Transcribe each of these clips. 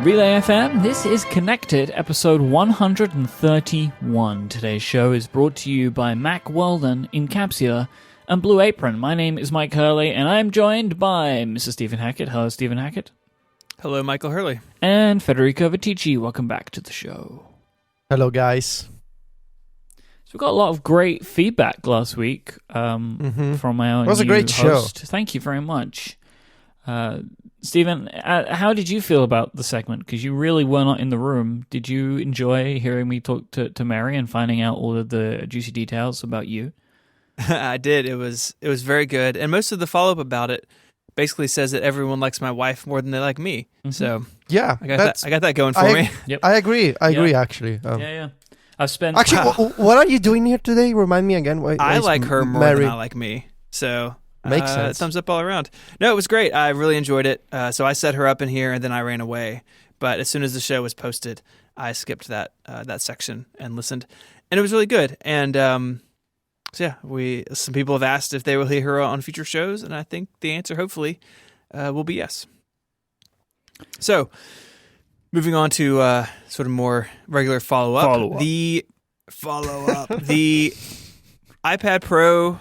Relay FM, this is Connected, episode 131. Today's show is brought to you by Mac Weldon, Incapsula, and Blue Apron. My name is Myke Hurley, and I'm joined by Mr. Stephen Hackett. Hello, Stephen Hackett. Hello, Michael Hurley. And Federico Vitici. Welcome back to the show. Hello, guys. So we got a lot of great feedback last week from my own. It was a great host. show. Thank you very much. Stephen, how did you feel about the segment? Because you really were not in the room. Did you enjoy hearing me talk to Mary and finding out all of the juicy details about you? I did. It was very good. And most of the follow-up about it basically says that everyone likes my wife more than they like me. Mm-hmm. So yeah, I got that going for me. Yep. I agree, actually. Yeah. I've spent... Actually, what are you doing here today? Remind me again. I like her more than I like me. So... Makes sense. Thumbs up all around. No, it was great. I really enjoyed it. So I set her up in here, and then I ran away. But as soon as the show was posted, I skipped that section and listened, and it was really good. And so yeah, some people have asked if they will hear her on future shows, and I think the answer, hopefully, will be yes. So moving on to sort of more regular follow-up. The iPad Pro.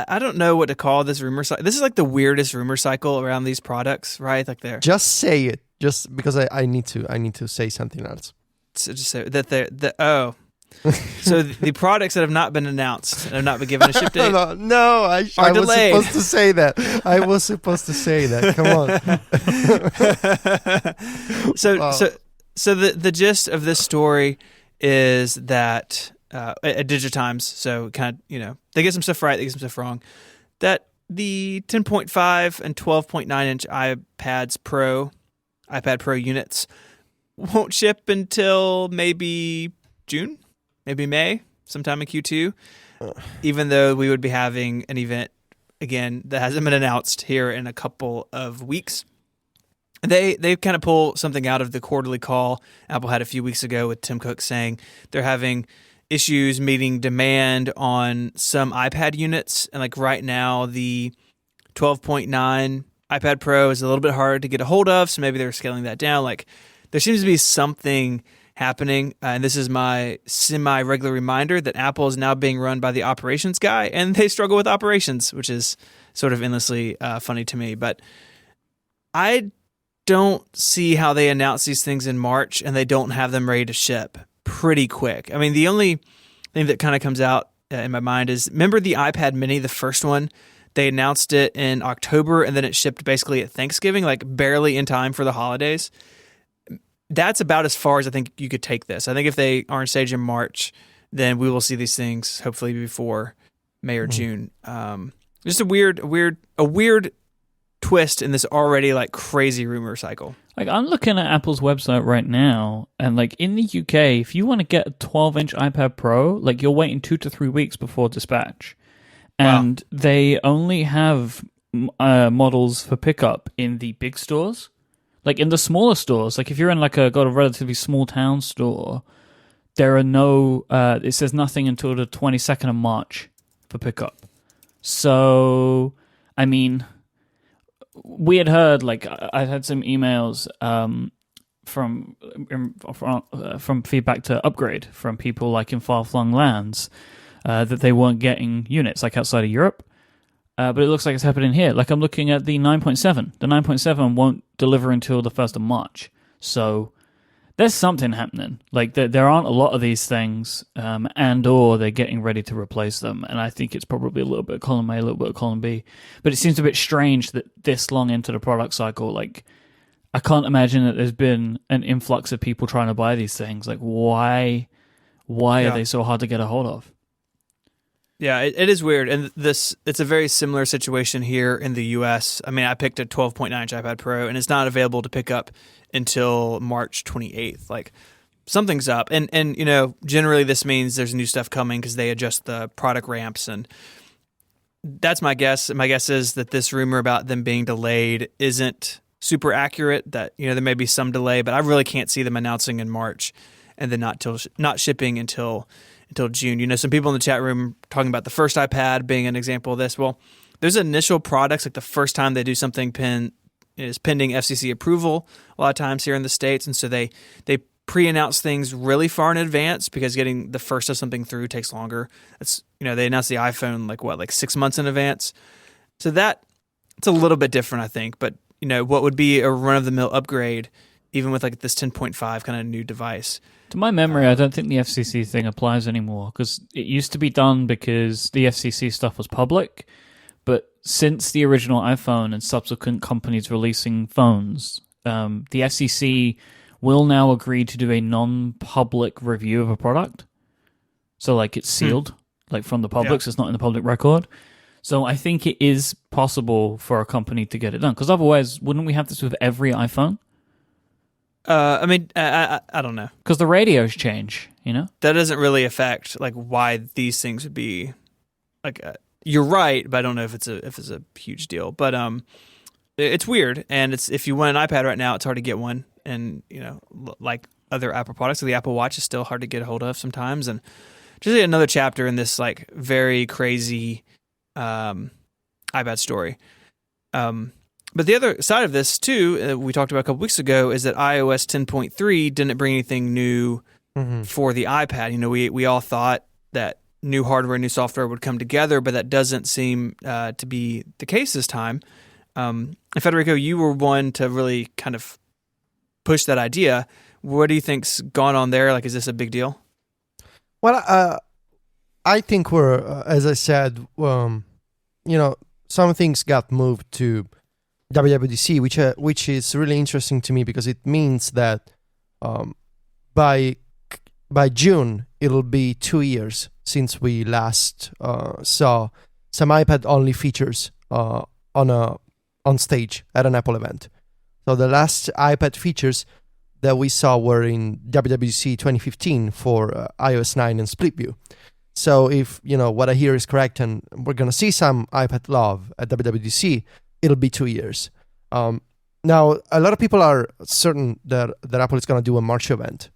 I don't know what to call this rumor cycle. This is like the weirdest rumor cycle around these products, right? Like they're just say it, just because I need to say something else. So just say that so the products that have not been announced and have not been given a ship date. no, I was supposed to say that. I was supposed to say that. Come on. So the gist of this story is that. At Digitimes, so kind of, they get some stuff right, they get some stuff wrong, that the 10.5 and 12.9 inch iPad Pro units won't ship until maybe June, maybe May, sometime in Q2, even though we would be having an event, again, that hasn't been announced here in a couple of weeks. They kind of pull something out of the quarterly call Apple had a few weeks ago with Tim Cook saying they're having issues meeting demand on some iPad units. And like right now, the 12.9 iPad Pro is a little bit hard to get a hold of. So maybe they're scaling that down. Like there seems to be something happening. And this is my semi-regular reminder that Apple is now being run by the operations guy. And they struggle with operations, which is sort of endlessly funny to me. But I don't see how they announce these things in March and they don't have them ready to ship pretty quick. I mean, the only thing that kind of comes out in my mind is, remember the iPad mini, the first one? They announced it in October and then it shipped basically at Thanksgiving, like barely in time for the holidays. That's about as far as I think you could take this. I think if they are on stage in March, then we will see these things hopefully before May or June. Just a weird twist in this already like crazy rumor cycle. Like, I'm looking at Apple's website right now, and like in the UK, if you want to get a 12-inch iPad Pro, like you're waiting 2 to 3 weeks before dispatch. And they only have models for pickup in the big stores. Like in the smaller stores, like if you're in got a relatively small town store, there are no, it says nothing until the 22nd of March for pickup. So, I mean, we had heard, like, I had some emails from feedback to Upgrade from people like in far-flung lands that they weren't getting units like outside of Europe. But it looks like it's happening here. Like I'm looking at the 9.7. The 9.7 won't deliver until the 1st of March. So there's something happening. Like there aren't a lot of these things, or they're getting ready to replace them. And I think it's probably a little bit of column A, a little bit of column B. But it seems a bit strange that this long into the product cycle, like I can't imagine that there's been an influx of people trying to buy these things. Like why are they so hard to get a hold of? Yeah, it is weird. And it's a very similar situation here in the US. I mean, I picked a 12.9 inch iPad Pro and it's not available to pick up until March 28th. Like something's up. And generally this means there's new stuff coming because they adjust the product ramps. And that's my guess. My guess is that this rumor about them being delayed isn't super accurate, that, there may be some delay, but I really can't see them announcing in March and then not shipping until June. Some people in the chat room talking about the first iPad being an example of this. Well, there's initial products, like the first time they do something is pending FCC approval a lot of times here in the States. And so they pre-announce things really far in advance because getting the first of something through takes longer. It's, they announced the iPhone like 6 months in advance. So it's a little bit different, I think. But, what would be a run-of-the-mill upgrade, even with like this 10.5 kind of new device. To my memory, I don't think the FCC thing applies anymore because it used to be done because the FCC stuff was public. But since the original iPhone and subsequent companies releasing phones, the FCC will now agree to do a non-public review of a product. So like it's sealed, like from the public, so it's not in the public record. So I think it is possible for a company to get it done. Because otherwise, wouldn't we have this with every iPhone? I don't know. Because the radios change, That doesn't really affect like why these things would be like. You're right, but I don't know if it's a huge deal. But it's weird, and if you want an iPad right now, it's hard to get one, and like other Apple products, the Apple Watch is still hard to get a hold of sometimes, and just another chapter in this like very crazy iPad story. But the other side of this too, we talked about a couple weeks ago, is that iOS 10.3 didn't bring anything new for the iPad. We all thought that new hardware and new software would come together, but that doesn't seem to be the case this time. And Federico, you were one to really kind of push that idea. What do you think's gone on there? Like, is this a big deal? Well, I think we're, as I said, some things got moved to WWDC, which is really interesting to me because it means that by June it'll be 2 years since we last saw some iPad-only features on stage at an Apple event. So the last iPad features that we saw were in WWDC 2015 for iOS 9 and Split View. So if what I hear is correct, and we're gonna see some iPad love at WWDC, it'll be 2 years. Now, a lot of people are certain that Apple is gonna do a March event,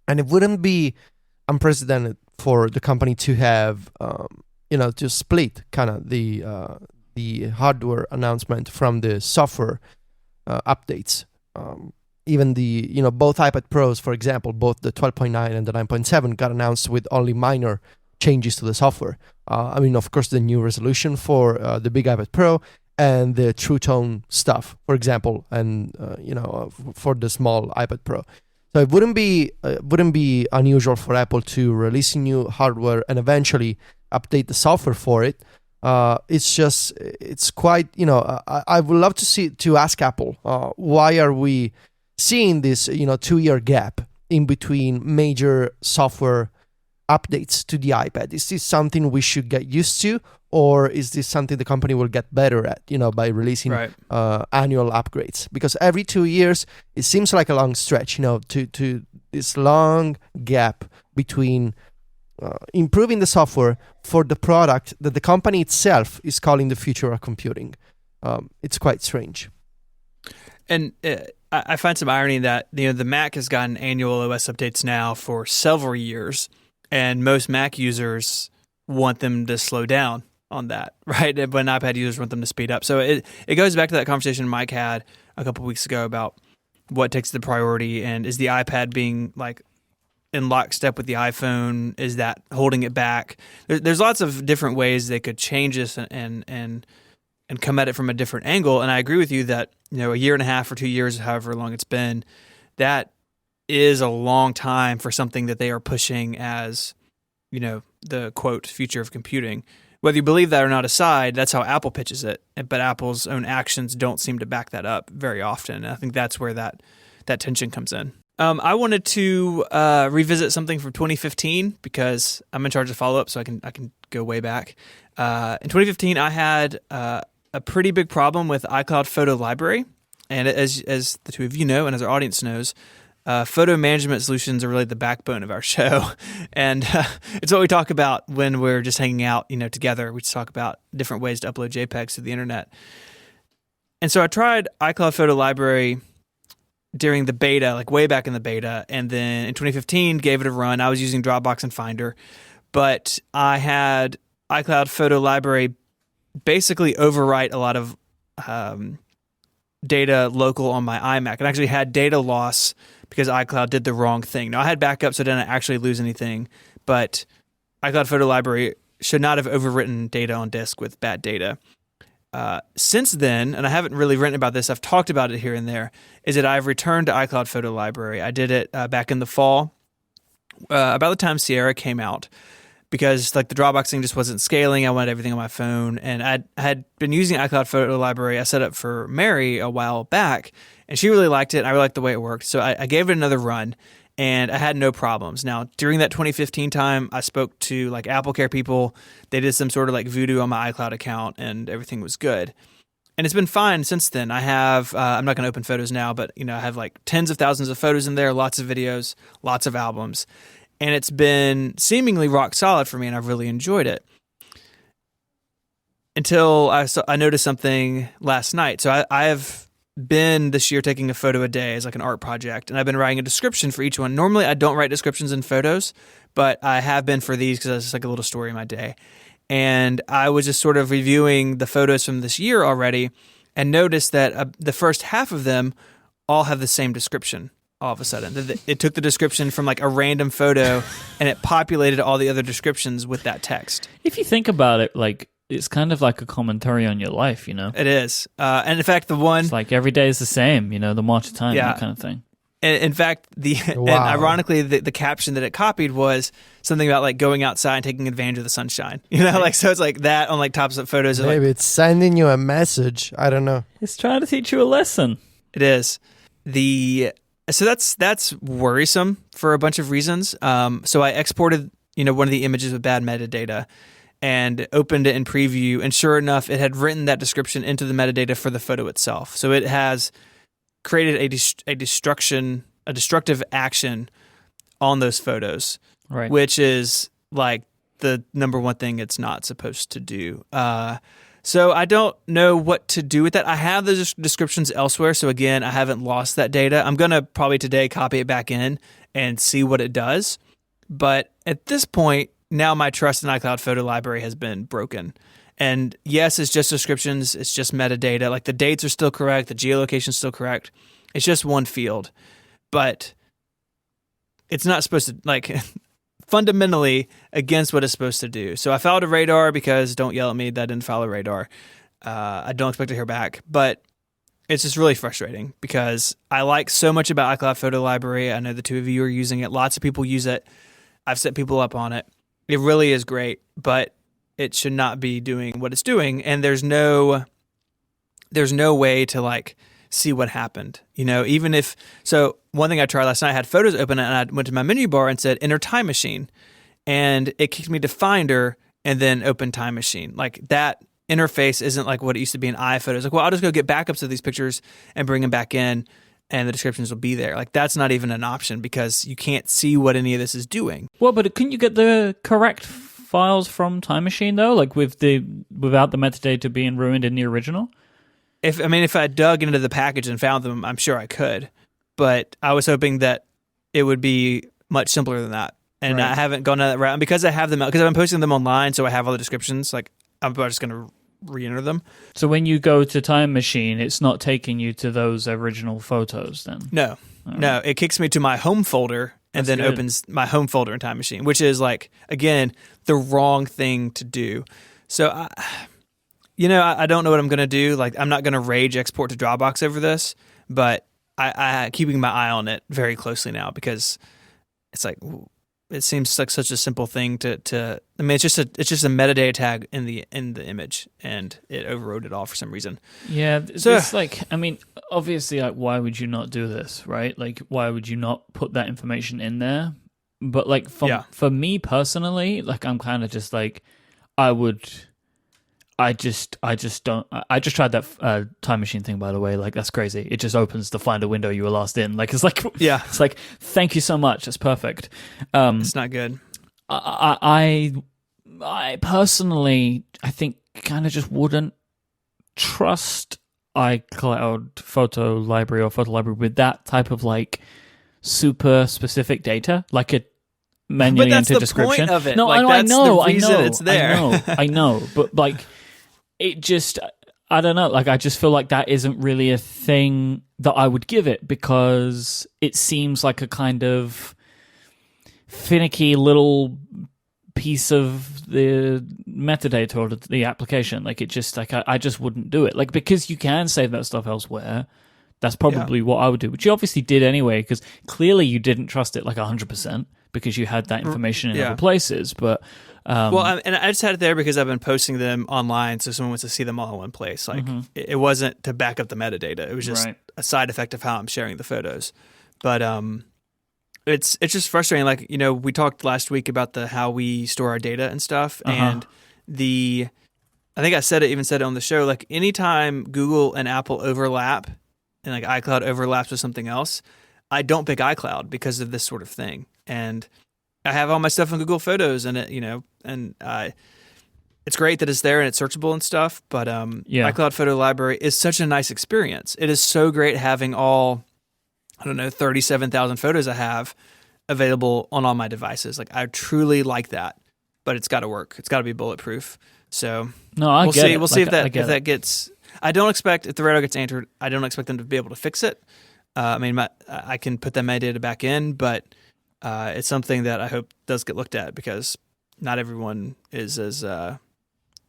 and it wouldn't be unprecedented for the company to have to split kind of the hardware announcement from the software updates. Even the both iPad Pros, for example, both the 12.9 and the 9.7 got announced with only minor changes to the software. Of course, the new resolution for the big iPad Pro and the True Tone stuff, for example, and for the small iPad Pro. So it wouldn't be unusual for Apple to release new hardware and eventually update the software for it. It's quite I would love to ask Apple why are we seeing this 2-year gap in between major software updates to the iPad. Is this something we should get used to, or is this something the company will get better at, by releasing annual upgrades? Because every 2 years, it seems like a long stretch, to this long gap between improving the software for the product that the company itself is calling the future of computing. It's quite strange. And I find some irony that the Mac has gotten annual OS updates now for several years, and most Mac users want them to slow down on that, right? But iPad users want them to speed up. So it goes back to that conversation Myke had a couple of weeks ago about what takes the priority, and is the iPad being like in lockstep with the iPhone? Is that holding it back? There's lots of different ways they could change this and come at it from a different angle. And I agree with you that a year and a half or 2 years, however long it's been, that is a long time for something that they are pushing as the quote future of computing. Whether you believe that or not aside, that's how Apple pitches it. But Apple's own actions don't seem to back that up very often. And I think that's where that tension comes in. I wanted to revisit something from 2015 because I'm in charge of follow-up, so I can go way back. In 2015, I had a pretty big problem with iCloud Photo Library. And as the two of you know, and as our audience knows, photo management solutions are really the backbone of our show. And it's what we talk about when we're just hanging out, together. We just talk about different ways to upload JPEGs to the internet. And so I tried iCloud Photo Library during the beta, like way back in the beta. And then in 2015, gave it a run. I was using Dropbox and Finder. But I had iCloud Photo Library basically overwrite a lot of data local on my iMac, and I actually had data loss because iCloud did the wrong thing. Now I had backups, so I didn't actually lose anything, but iCloud Photo Library should not have overwritten data on disk with bad data. Since then, and I haven't really written about this, I've talked about it here and there, is that I've returned to iCloud Photo Library. I did it back in the fall, about the time Sierra came out, because like the Dropbox thing just wasn't scaling. I wanted everything on my phone, and I had been using iCloud Photo Library. I set up for Mary a while back, and she really liked it, and I really liked the way it worked. So I gave it another run, and I had no problems. Now, during that 2015 time, I spoke to like Apple Care people. They did some sort of like voodoo on my iCloud account, and everything was good. And it's been fine since then. I have, I'm not going to open photos now, but I have like tens of thousands of photos in there, lots of videos, lots of albums. And it's been seemingly rock solid for me, and I've really enjoyed it. Until I noticed something last night. So I have been this year taking a photo a day as like an art project, and I've been writing a description for each one. Normally I don't write descriptions in photos, but I have been for these because it's just like a little story of my day. And I was just sort of reviewing the photos from this year already, and noticed that the first half of them all have the same description. All of a sudden, it took the description from like a random photo, and it populated all the other descriptions with that text. If you think about it, like, it's kind of like a commentary on your life, It is. And in fact, it's like every day is the same, the march of time, that kind of thing. And in fact, and ironically, the caption that it copied was something about like going outside and taking advantage of the sunshine. Like, so it's like that on like tops of photos. Maybe it's sending you a message. I don't know. It's trying to teach you a lesson. It is. So that's worrisome for a bunch of reasons. So I exported, one of the images with bad metadata and opened it in preview. And sure enough, it had written that description into the metadata for the photo itself. So it has created a destructive action on those photos, right? Which is like the number one thing it's not supposed to do. So I don't know what to do with that. I have the descriptions elsewhere. So again, I haven't lost that data. I'm going to probably today copy it back in and see what it does. But at this point, now my trust in iCloud Photo Library has been broken. And yes, it's just descriptions. It's just metadata. Like the dates are still correct. The geolocation is still correct. It's just one field. But it's not supposed to, like... fundamentally against what it's supposed to do. So I filed a radar because, don't yell at me that I didn't file a radar. I don't expect to hear back, but it's just really frustrating because I like so much about iCloud Photo Library. I know the two of you are using it. Lots of people use it. I've set people up on it. It really is great, but it should not be doing what it's doing. And there's no way to like see what happened, even if, so one thing I tried last night, I had photos open and I went to my menu bar and said, enter time machine. And it kicked me to Finder and then open time machine. Like that interface isn't like what it used to be in iPhotos. Like, well, I'll just go get backups of these pictures and bring them back in and the descriptions will be there. Like that's not even an option because you can't see what any of this is doing. Well, but couldn't you get the correct files from Time Machine though? Like without the metadata being ruined in the original? If I dug into the package and found them, I'm sure I could. But I was hoping that it would be much simpler than that. And right. I haven't gone down that route. And because I have them, because I've been posting them online, so I have all the descriptions, like I'm just going to re-enter them. So when you go to Time Machine, it's not taking you to those original photos then? No. Right. No, it kicks me to my home folder and then opens my home folder in Time Machine, which is like, again, the wrong thing to do. So I don't know what I'm going to do. Like, I'm not going to rage export to Dropbox over this, but I keeping my eye on it very closely now because it's like it seems like such a simple thing to. I mean, it's just a metadata tag in the image, and it overrode it all for some reason. Yeah, so it's like, I mean, obviously, like, why would you not do this, right? Like, why would you not put that information in there? But like, for me personally, like, I'm kind of just like, I just don't. I just tried that Time Machine thing, by the way. Like, that's crazy. It just opens the Finder window you were last in. Like, it's like, yeah, it's like, thank you so much. That's perfect. It's not good. I personally, I think, kind of just wouldn't trust iCloud Photo Library or Photo Library with that type of like super specific data, like a manually entered description. But that's the point of it. No, like, I know. The reason it's there. I know. But like, it just, I don't know. Like, I just feel like that isn't really a thing that I would give it, because it seems like a kind of finicky little piece of the metadata or the application. Like, it just, like, I just wouldn't do it. Like, because you can save that stuff elsewhere. That's probably what I would do, which you obviously did anyway, because clearly you didn't trust it like 100% because you had that information in other places. But and I just had it there because I've been posting them online, so someone wants to see them all in one place. Like it wasn't to back up the metadata; it was just a side effect of how I'm sharing the photos. But it's just frustrating. Like, you know, we talked last week about how we store our data and stuff, and I think I said it on the show. Like, anytime Google and Apple overlap, and like iCloud overlaps with something else, I don't pick iCloud because of this sort of thing. And I have all my stuff in Google Photos, and it's great that it's there and it's searchable and stuff. But iCloud Photo Library is such a nice experience. It is so great having all, 37,000 photos I have available on all my devices. Like, I truly like that, but it's got to work. It's got to be bulletproof. So we'll see. We'll see if that gets. I don't expect, if the radar gets answered, I don't expect them to be able to fix it. I can put that metadata back in, but it's something that I hope does get looked at, because not everyone is as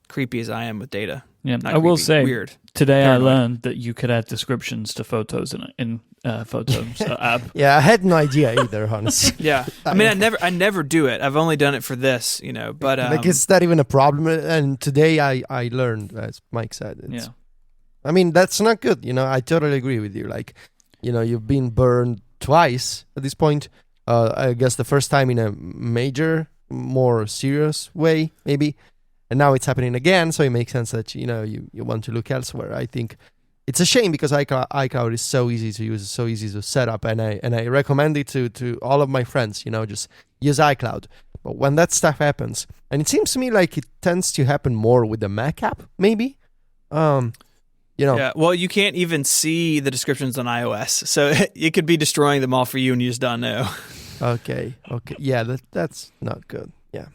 creepy as I am with data. Yeah, not I will creepy, say, weird. Today Paranoid. I learned that you could add descriptions to photos in Photos app. Yeah, I had no idea either, honestly. Yeah, I never do it. I've only done it for this, But like, it's not even a problem. And today I learned, as Myke said. I mean, that's not good. I totally agree with you. Like, you've been burned twice at this point. I guess the first time in a major, more serious way, maybe. And now it's happening again, so it makes sense that, you want to look elsewhere. I think it's a shame, because iCloud is so easy to use, so easy to set up, and I recommend it to all of my friends, just use iCloud. But when that stuff happens, and it seems to me like it tends to happen more with the Mac app, maybe. Yeah, well, you can't even see the descriptions on iOS, so it could be destroying them all for you, and you just don't know. Okay. Yeah, that's not good. Yeah.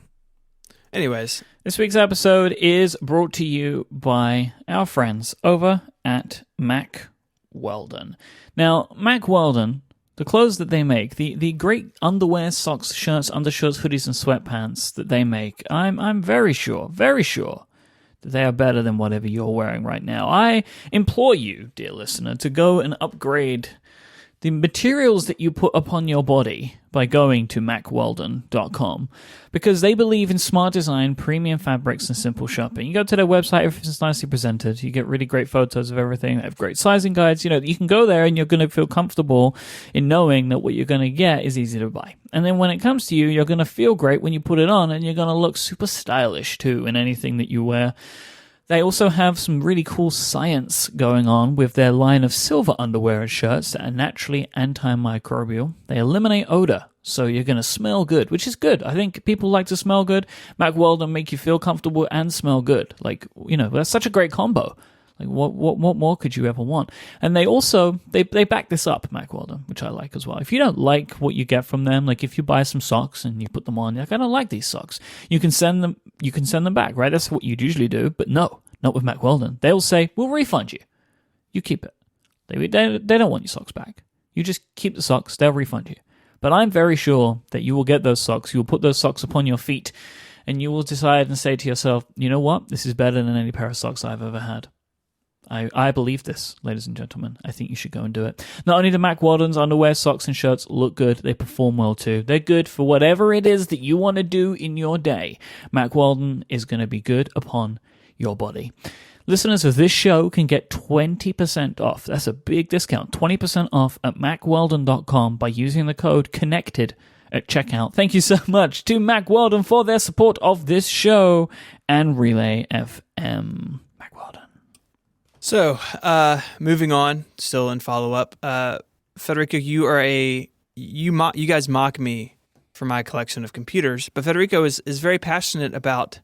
Anyways, this week's episode is brought to you by our friends over at Mack Weldon. Now, Mack Weldon, the clothes that they make, the great underwear, socks, shirts, undershirts, hoodies, and sweatpants that they make, I'm very sure that they are better than whatever you're wearing right now. I implore you, dear listener, to go and upgrade the materials that you put upon your body by going to MackWeldon.com, because they believe in smart design, premium fabrics, and simple shopping. You go to their website, everything's nicely presented. You get really great photos of everything. They have great sizing guides. You can go there and you're going to feel comfortable in knowing that what you're going to get is easy to buy. And then when it comes to you, you're going to feel great when you put it on, and you're going to look super stylish too in anything that you wear. They also have some really cool science going on with their line of silver underwear and shirts that are naturally antimicrobial. They eliminate odor, so you're going to smell good, which is good. I think people like to smell good. Mack Weldon make you feel comfortable and smell good. Like, that's such a great combo. Like, what more could you ever want? And they also, they back this up, Mack Weldon, which I like as well. If you don't like what you get from them, like if you buy some socks and you put them on, you're like, I don't like these socks, you can send them back, right? That's what you'd usually do, but no, not with Mack Weldon. They'll say, we'll refund you. You keep it. They don't want your socks back. You just keep the socks, they'll refund you. But I'm very sure that you will get those socks, you will put those socks upon your feet, and you will decide and say to yourself, you know what? This is better than any pair of socks I've ever had. I believe this, ladies and gentlemen. I think you should go and do it. Not only do Mack Weldon's underwear, socks, and shirts look good, they perform well too. They're good for whatever it is that you want to do in your day. Mack Weldon is going to be good upon your body. Listeners of this show can get 20% off. That's a big discount. 20% off at MackWeldon.com by using the code CONNECTED at checkout. Thank you so much to Mack Weldon for their support of this show and Relay FM. Mack Weldon. So, moving on, still in follow-up, Federico, you guys mock me for my collection of computers, but Federico is very passionate about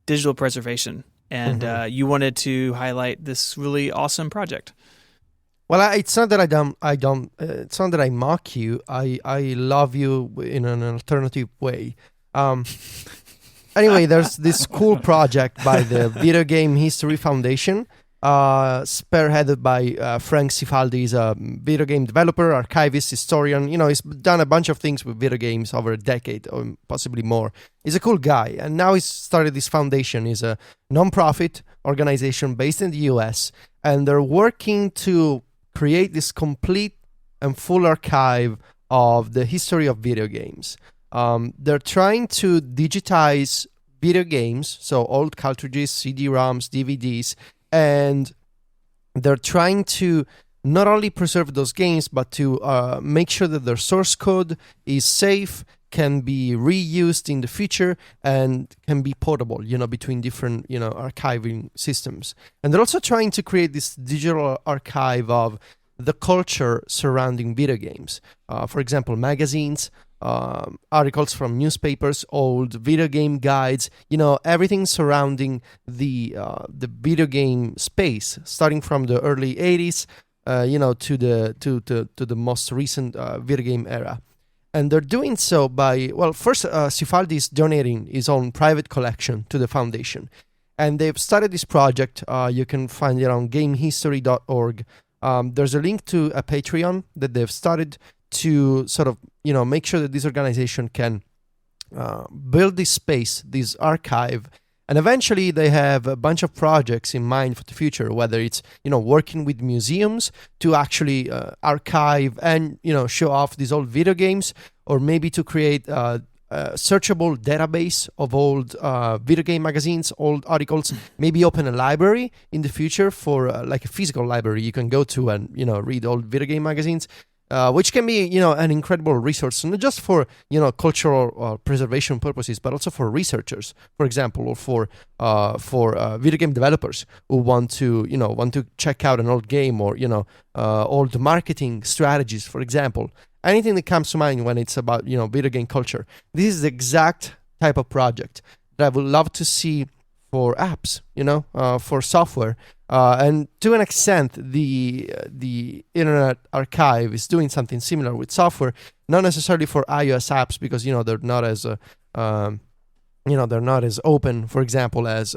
digital preservation, and you wanted to highlight this really awesome project. Well, it's not that it's not that I mock you. I love you in an alternative way. Anyway, there's this cool project by the Video Game History Foundation. spearheaded by Frank Cifaldi. He's a video game developer, archivist, historian. He's done a bunch of things with video games over a decade or possibly more. He's a cool guy. And now he's started this foundation. He's a non-profit organization based in the US. And they're working to create this complete and full archive of the history of video games. They're trying to digitize video games, so old cartridges, CD-ROMs, DVDs, and they're trying to not only preserve those games, but to make sure that their source code is safe, can be reused in the future, and can be portable, between different, archiving systems. And they're also trying to create this digital archive of the culture surrounding video games. For example, magazines, articles from newspapers, old video game guides, everything surrounding the video game space, starting from the early 80s, to the most recent video game era. And they're doing so by, first, Cifaldi is donating his own private collection to the foundation. And they've started this project. You can find it on gamehistory.org. There's a link to a Patreon that they've started to sort of, make sure that this organization can build this space, this archive, and eventually they have a bunch of projects in mind for the future, whether it's, working with museums to actually archive and, show off these old video games, or maybe to create a searchable database of old video game magazines, old articles, maybe open a library in the future for like a physical library you can go to and, read old video game magazines. Which can be, an incredible resource, not just for, cultural preservation purposes, but also for researchers, for example, or for video game developers who want to check out an old game, or, old marketing strategies, for example. Anything that comes to mind when it's about, video game culture. This is the exact type of project that I would love to see for apps, for software. And to an extent, the Internet Archive is doing something similar with software, not necessarily for iOS apps, because they're not as they're not as open, for example, as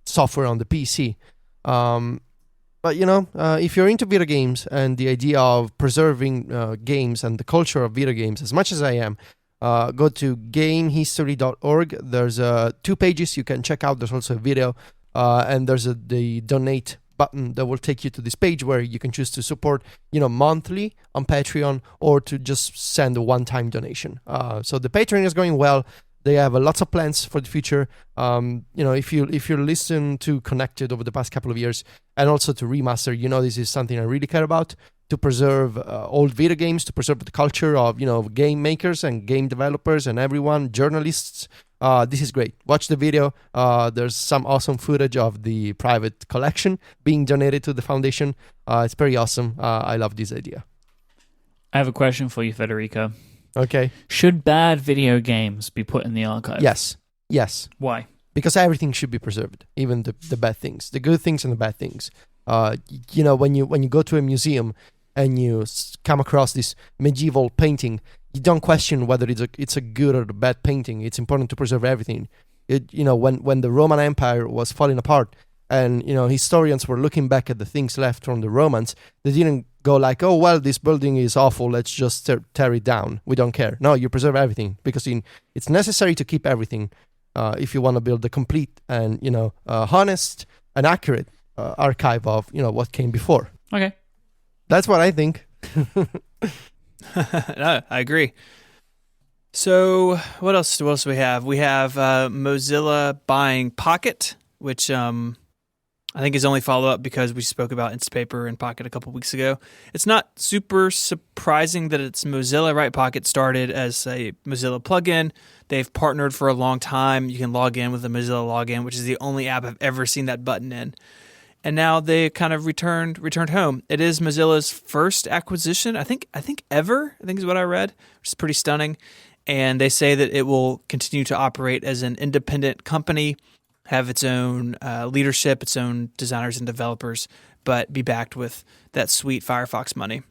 software on the PC. But if you're into video games and the idea of preserving games and the culture of video games as much as I am, go to gamehistory.org. There's 2 pages you can check out. There's also a video. And there's the donate button that will take you to this page where you can choose to support, monthly on Patreon, or to just send a one-time donation. So the Patreon is going well. They have lots of plans for the future. If you listen to Connected over the past couple of years, and also to Remaster, this is something I really care about, to preserve old video games, to preserve the culture of, game makers and game developers and everyone, journalists. This is great. Watch the video. There's some awesome footage of the private collection being donated to the foundation. It's very awesome. I love this idea. I have a question for you, Federico. Okay. Should bad video games be put in the archive? Yes. Why? Because everything should be preserved, even the bad things, the good things and the bad things. When you go to a museum and you come across this medieval painting, you don't question whether it's a good or a bad painting. It's important to preserve everything. When the Roman Empire was falling apart, and historians were looking back at the things left from the Romans, they didn't go like, oh well, this building is awful, let's just tear it down. We don't care. No, you preserve everything, because it's necessary to keep everything if you want to build a complete and honest and accurate archive of what came before. Okay, that's what I think. No, I agree. So what else do we have? We have Mozilla buying Pocket, which I think is only follow-up because we spoke about Instapaper and Pocket a couple weeks ago. It's not super surprising that it's Mozilla, right? Pocket started as a Mozilla plugin. They've partnered for a long time. You can log in with the Mozilla login, which is the only app I've ever seen that button in. And now they kind of returned home. It is Mozilla's first acquisition, I think ever, I think is what I read, which is pretty stunning. And they say that it will continue to operate as an independent company, have its own leadership, its own designers and developers, but be backed with that sweet Firefox money.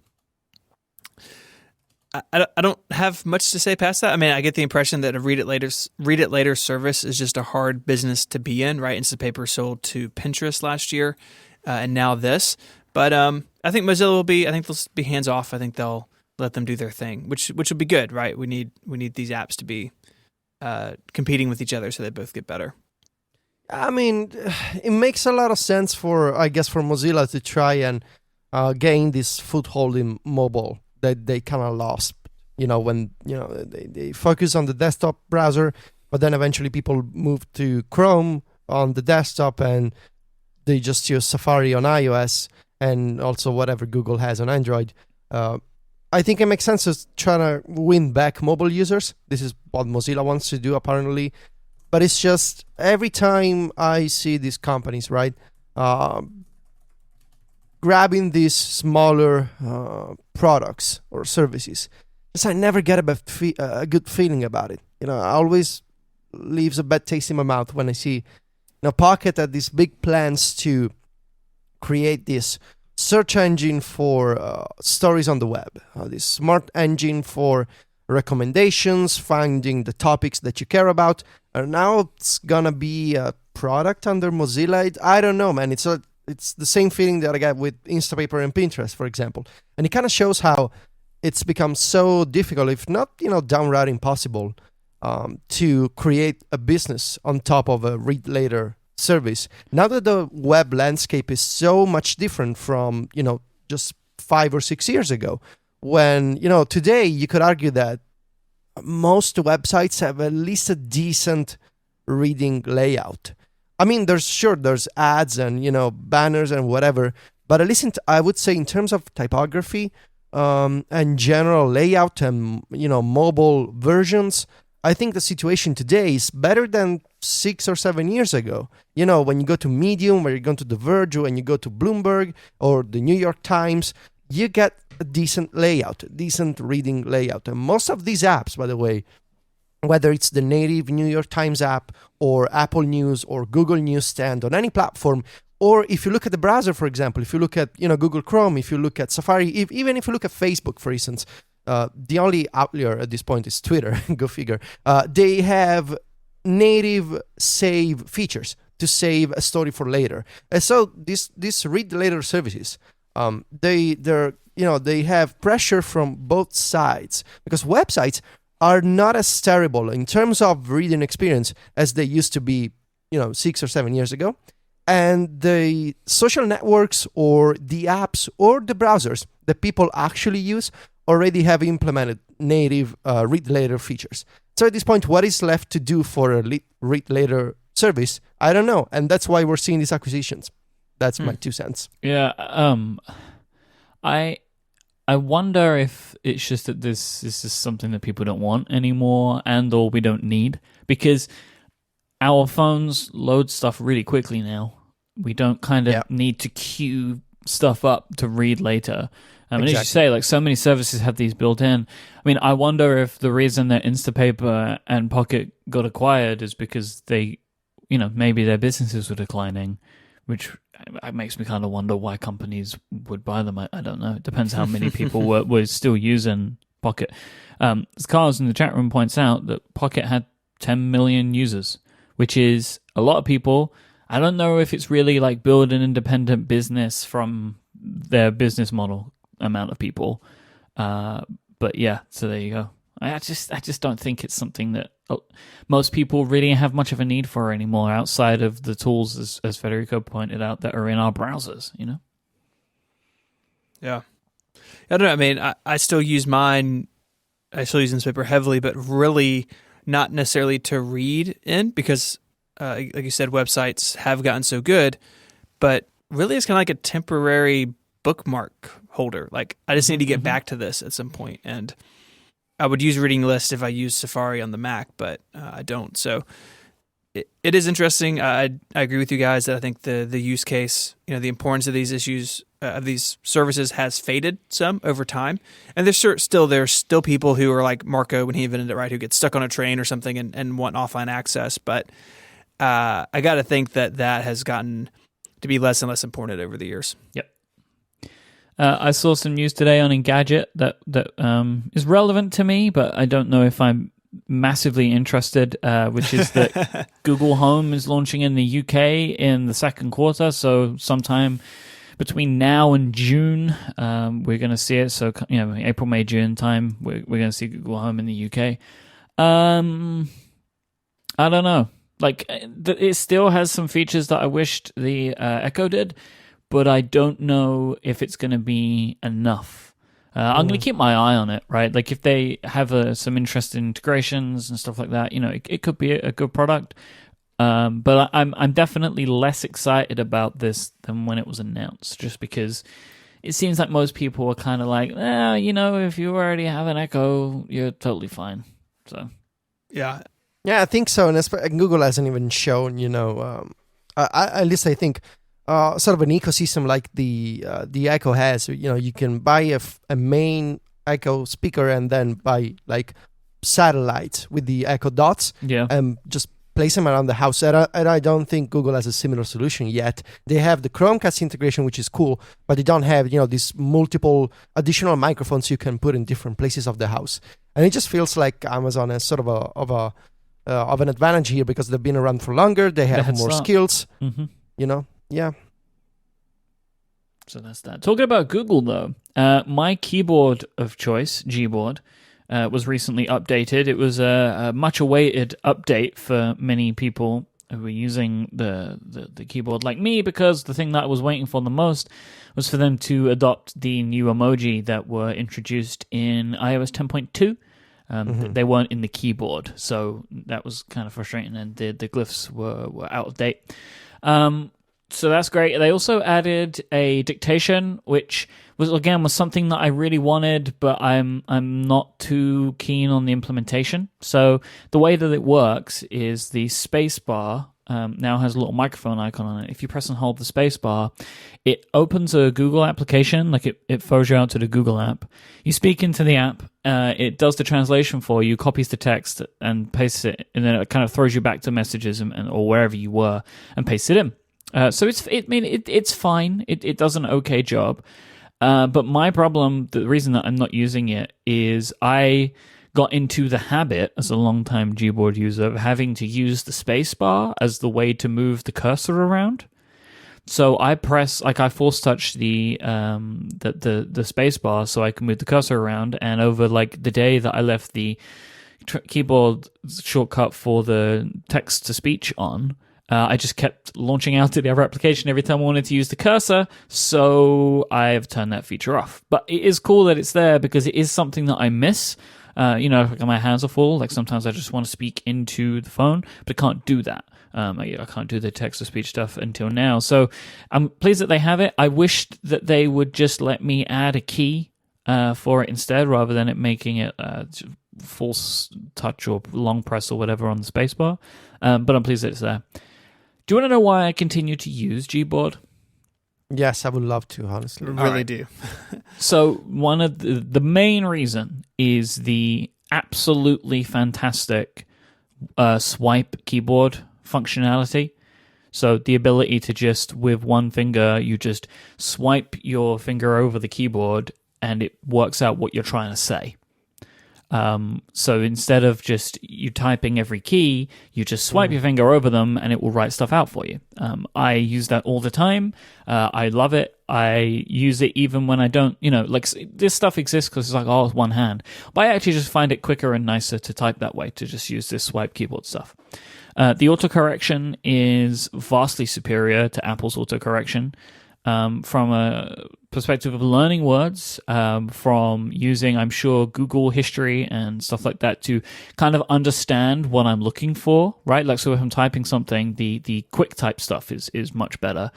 I don't have much to say past that. I mean, I get the impression that a read it later service is just a hard business to be in, right? Instapaper sold to Pinterest last year, and now this. But I think Mozilla will be. I think they'll be hands off. I think they'll let them do their thing, which will be good, right? We need these apps to be competing with each other so they both get better. I mean, it makes a lot of sense for Mozilla to try and gain this foothold in mobile that they kind of lost. When they focus on the desktop browser, but then eventually people move to Chrome on the desktop and they just use Safari on iOS and also whatever Google has on Android. I think it makes sense to try to win back mobile users. This is what Mozilla wants to do, apparently. But it's just every time I see these companies, right, grabbing these smaller products or services, I never get a good feeling about it. I always leaves a bad taste in my mouth when I see Pocket had these big plans to create this search engine for stories on the web, this smart engine for recommendations, finding the topics that you care about. And now it's gonna be a product under Mozilla. I don't know, man. It's the same feeling that I got with Instapaper and Pinterest, for example. And it kind of shows how it's become so difficult, if not, downright impossible, to create a business on top of a read later service. Now that the web landscape is so much different from, just 5 or 6 years ago, when, today you could argue that most websites have at least a decent reading layout. I mean, there's ads and, banners and whatever, but at least I would say in terms of typography, and general layout and mobile versions, I think the situation today is better than 6 or 7 years ago. When you go to Medium, where you go to The Verge, when you go to Bloomberg or the New York Times, you get a decent layout, a decent reading layout. And most of these apps, by the way, whether it's the native New York Times app or Apple News or Google Newsstand on any platform, or if you look at the browser, for example, if you look at Google Chrome, if you look at Safari, even if you look at Facebook, for instance, the only outlier at this point is Twitter. Go figure. They have native save features to save a story for later. And so these read later services, they have pressure from both sides because websites are not as terrible in terms of reading experience as they used to be, 6 or 7 years ago. And the social networks or the apps or the browsers that people actually use already have implemented native read later features. So at this point, what is left to do for a read later service? I don't know. And that's why we're seeing these acquisitions. That's my 2 cents. Yeah. I wonder if it's just that this is something that people don't want anymore or we don't need, because our phones load stuff really quickly now. We don't kind of need to queue stuff up to read later. And as you say, so many services have these built in. I mean, I wonder if the reason that Instapaper and Pocket got acquired is because they, maybe their businesses were declining, which makes me kind of wonder why companies would buy them. I don't know. It depends how many people were still using Pocket. Carlos in the chat room points out that Pocket had 10 million users, which is a lot of people. I don't know if it's really like build an independent business from their business model amount of people. But yeah, so there you go. I just don't think it's something that most people really have much of a need for anymore outside of the tools, as Federico pointed out, that are in our browsers, Yeah. I don't know. I mean, I still use mine. I still use Newspaper heavily, but really not necessarily to read in because, like you said, websites have gotten so good, but really it's kind of like a temporary bookmark holder. Like I just need to get back to this at some point. And I would use Reading List if I use Safari on the Mac, but I don't. So it is interesting. I agree with you guys that I think the use case, the importance of these issues, of these services has faded some over time. And there's still people who are like Marco when he invented it, right, who get stuck on a train or something and want offline access. But I got to think that has gotten to be less and less important over the years. Yep. I saw some news today on Engadget that is relevant to me, but I don't know if I'm massively interested, which is that Google Home is launching in the UK in the second quarter. So sometime between now and June, we're going to see it. So, April, May, June time, we're going to see Google Home in the UK. I don't know. Like, it still has some features that I wished the Echo did, but I don't know if it's going to be enough. I'm going to keep my eye on it, right? Like, if they have some interesting integrations and stuff like that, it could be a good product. But I'm definitely less excited about this than when it was announced, just because it seems like most people are kind of like, if you already have an Echo, you're totally fine. So, yeah. Yeah, I think so. And Google hasn't even shown, at least I think, sort of an ecosystem like the Echo has. You can buy a main Echo speaker and then buy like satellites with the Echo Dots. Yeah. And just place them around the house. And I don't think Google has a similar solution yet. They have the Chromecast integration, which is cool, but they don't have, these multiple additional microphones you can put in different places of the house. And it just feels like Amazon has sort of an advantage here because they've been around for longer. They have more skills. Mm-hmm. Yeah. So that's that. Talking about Google, though, my keyboard of choice, Gboard, was recently updated. It was a much-awaited update for many people who were using the keyboard like me, because the thing that I was waiting for the most was for them to adopt the new emoji that were introduced in iOS 10.2. They weren't in the keyboard, so that was kind of frustrating, and the glyphs were out of date. So that's great. They also added a dictation, which was something that I really wanted, but I'm not too keen on the implementation. So the way that it works is the space bar now has a little microphone icon on it. If you press and hold the space bar, it opens a Google application, like it throws you out to the Google app. You speak into the app, it does the translation for you, copies the text and pastes it, and then it kind of throws you back to messages or wherever you were and pastes it in. So it's fine. It does an okay job. But my problem, the reason that I'm not using it, is I got into the habit as a long-time Gboard user of having to use the space bar as the way to move the cursor around. So I force touch the space bar so I can move the cursor around. And over like the day that I left the keyboard shortcut for the text to speech on, I just kept launching out to the other application every time I wanted to use the cursor, so I've turned that feature off. But it is cool that it's there because it is something that I miss. Like my hands are full. Like sometimes I just want to speak into the phone, but I can't do that. I can't do the text-to-speech stuff until now. So I'm pleased that they have it. I wished that they would just let me add a key for it instead, rather than it making it false touch or long press or whatever on the spacebar. But I'm pleased that it's there. Do you want to know why I continue to use Gboard? Yes, I would love to, honestly. Really do. So one of the main reason is the absolutely fantastic swipe keyboard functionality. So the ability to just, with one finger, you just swipe your finger over the keyboard and it works out what you're trying to say. So instead of just you typing every key, you just swipe your finger over them and it will write stuff out for you. I use that all the time. I love it. I use it even when I don't, like this stuff exists because it's like, it's one hand. But I actually just find it quicker and nicer to type that way, to just use this swipe keyboard stuff. The autocorrection is vastly superior to Apple's autocorrection. From a perspective of learning words, from using, I'm sure, Google history and stuff like that to kind of understand what I'm looking for, right? Like, so if I'm typing something, the quick type stuff is much better.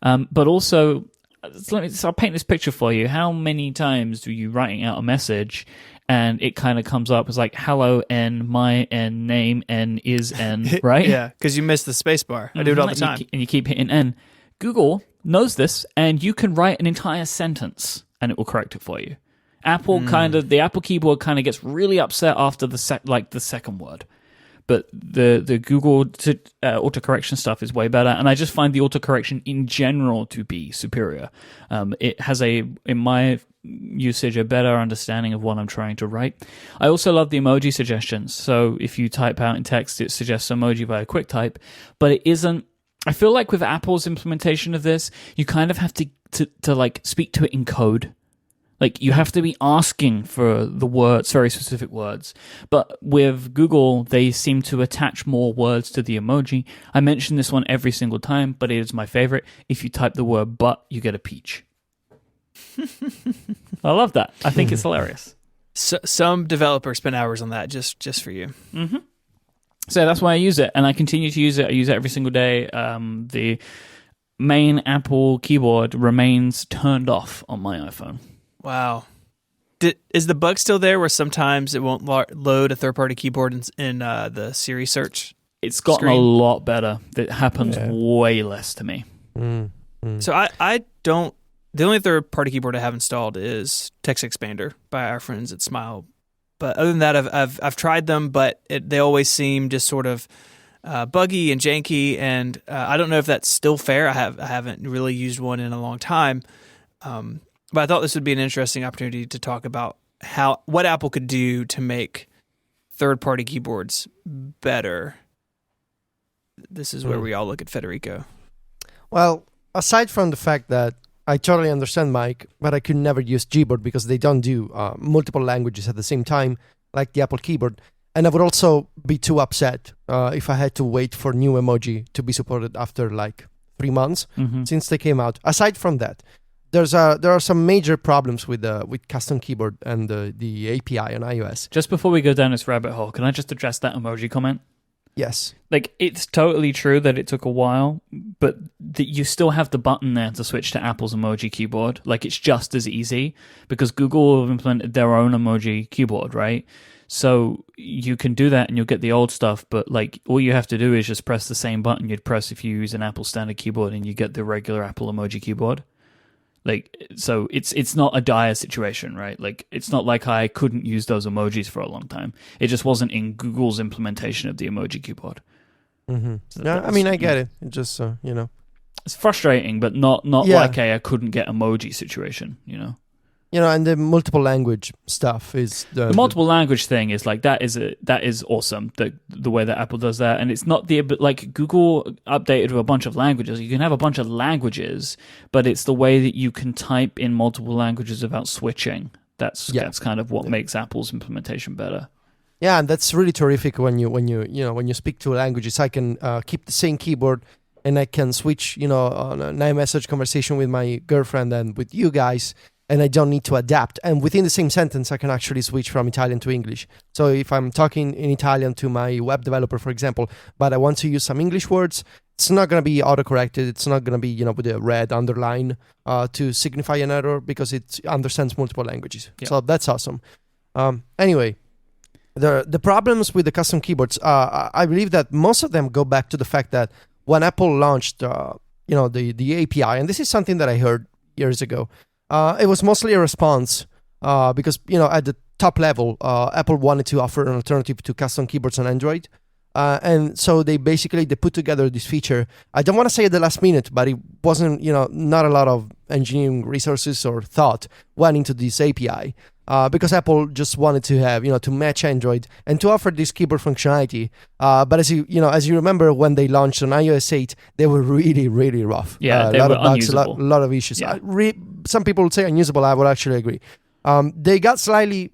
But also, I'll paint this picture for you. How many times do you writing out a message and it kind of comes up as like, hello, N, my N, name, N, is N, right? Yeah, because you miss the space bar. I do it all the time. And you keep hitting N. Google knows this, and you can write an entire sentence, and it will correct it for you. The Apple keyboard kind of gets really upset after the second word, but the Google autocorrection stuff is way better, and I just find the autocorrection in general to be superior. It has in my usage, a better understanding of what I'm trying to write. I also love the emoji suggestions. So if you type out in text, it suggests emoji via QuickType, but it isn't. I feel like with Apple's implementation of this, you kind of have to like speak to it in code. Like you have to be asking for the words, very specific words. But with Google, they seem to attach more words to the emoji. I mention this one every single time, but it is my favorite. If you type the word "but," you get a peach. I love that. I think it's hilarious. So, some developers spend hours on that just for you. Mm-hmm. So that's why I use it, and I continue to use it. I use it every single day. The main Apple keyboard remains turned off on my iPhone. Wow. Is the bug still there where sometimes it won't load a third-party keyboard in the Siri search? It's gotten a lot better. It happens way less to me. So I don't... The only third-party keyboard I have installed is Text Expander by our friends at Smile. But other than that, I've tried them, but they always seem just sort of buggy and janky, and I don't know if that's still fair. I haven't really used one in a long time. But I thought this would be an interesting opportunity to talk about what Apple could do to make third-party keyboards better. This is where we all look at Federico. Well, aside from the fact that I totally understand Myke, but I could never use Gboard because they don't do multiple languages at the same time, like the Apple keyboard. And I would also be too upset if I had to wait for new emoji to be supported after like 3 months since they came out. Aside from that, there are some major problems with custom keyboard and the API on iOS. Just before we go down this rabbit hole, can I just address that emoji comment? Yes. Like, it's totally true that it took a while, but you still have the button there to switch to Apple's emoji keyboard. Like, it's just as easy because Google have implemented their own emoji keyboard, right? So you can do that and you'll get the old stuff, but like all you have to do is just press the same button you'd press if you use an Apple standard keyboard and you get the regular Apple emoji keyboard. Like, so it's not a dire situation, right? Like, it's not like I couldn't use those emojis for a long time. It just wasn't in Google's implementation of the emoji keyboard. Mm-hmm. So yeah, I mean, I get it. It just, it's frustrating, but not like I couldn't get emoji situation, And the multiple language stuff is the multiple language thing is like that is awesome. The way that Apple does that, and it's not like Google updated with a bunch of languages. You can have a bunch of languages, but it's the way that you can type in multiple languages without switching. That's kind of what makes Apple's implementation better. Yeah, and that's really terrific when you speak two languages. I can keep the same keyboard and I can switch on an iMessage conversation with my girlfriend and with you guys. And I don't need to adapt. And within the same sentence, I can actually switch from Italian to English. So if I'm talking in Italian to my web developer, for example, but I want to use some English words, it's not going to be autocorrected. It's not going to be, with a red underline to signify an error because it understands multiple languages. Yeah. So that's awesome. Anyway, the problems with the custom keyboards, I believe that most of them go back to the fact that when Apple launched, the API, and this is something that I heard years ago, it was mostly a response because, at the top level, Apple wanted to offer an alternative to custom keyboards on Android. And so they put together this feature. I don't want to say at the last minute, but it wasn't, not a lot of engineering resources or thought went into this API because Apple just wanted to have, to match Android and to offer this keyboard functionality. But as you remember, when they launched on iOS 8, they were really, really rough. Yeah, they were of bugs, unusable. a lot of issues. Yeah. Some people would say unusable. I would actually agree. They got slightly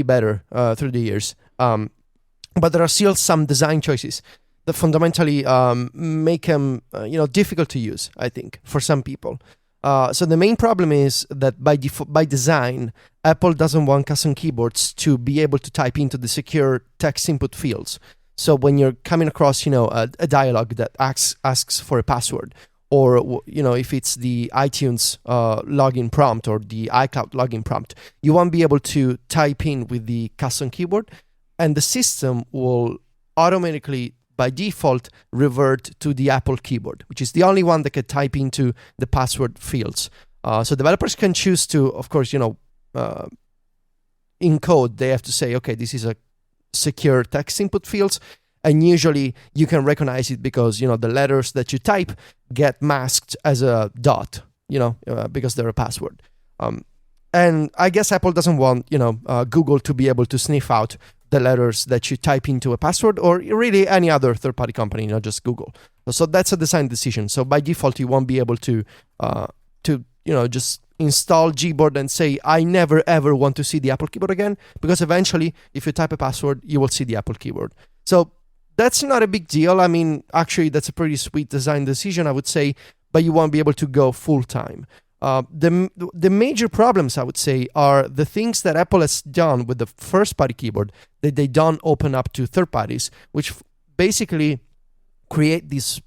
better through the years. But there are still some design choices that fundamentally make them, difficult to use, I think, for some people. So the main problem is that by design, Apple doesn't want custom keyboards to be able to type into the secure text input fields. So when you're coming across, a dialog that asks for a password, or if it's the iTunes login prompt or the iCloud login prompt, you won't be able to type in with the custom keyboard, and the system will automatically, by default, revert to the Apple keyboard, which is the only one that can type into the password fields. So developers can choose to, of course, in code, they have to say, okay, this is a secure text input fields, And usually you can recognize it because, the letters that you type get masked as a dot, because they're a password. And I guess Apple doesn't want, Google to be able to sniff out the letters that you type into a password, or really any other third-party company, not just Google. So that's a design decision. So by default, you won't be able to just install Gboard and say, I never ever want to see the Apple keyboard again, because eventually, if you type a password, you will see the Apple keyboard. So that's not a big deal. I mean, actually, that's a pretty sweet design decision, I would say, but you won't be able to go full time. The major problems, I would say, are the things that Apple has done with the first-party keyboard that they don't open up to third parties, which basically create this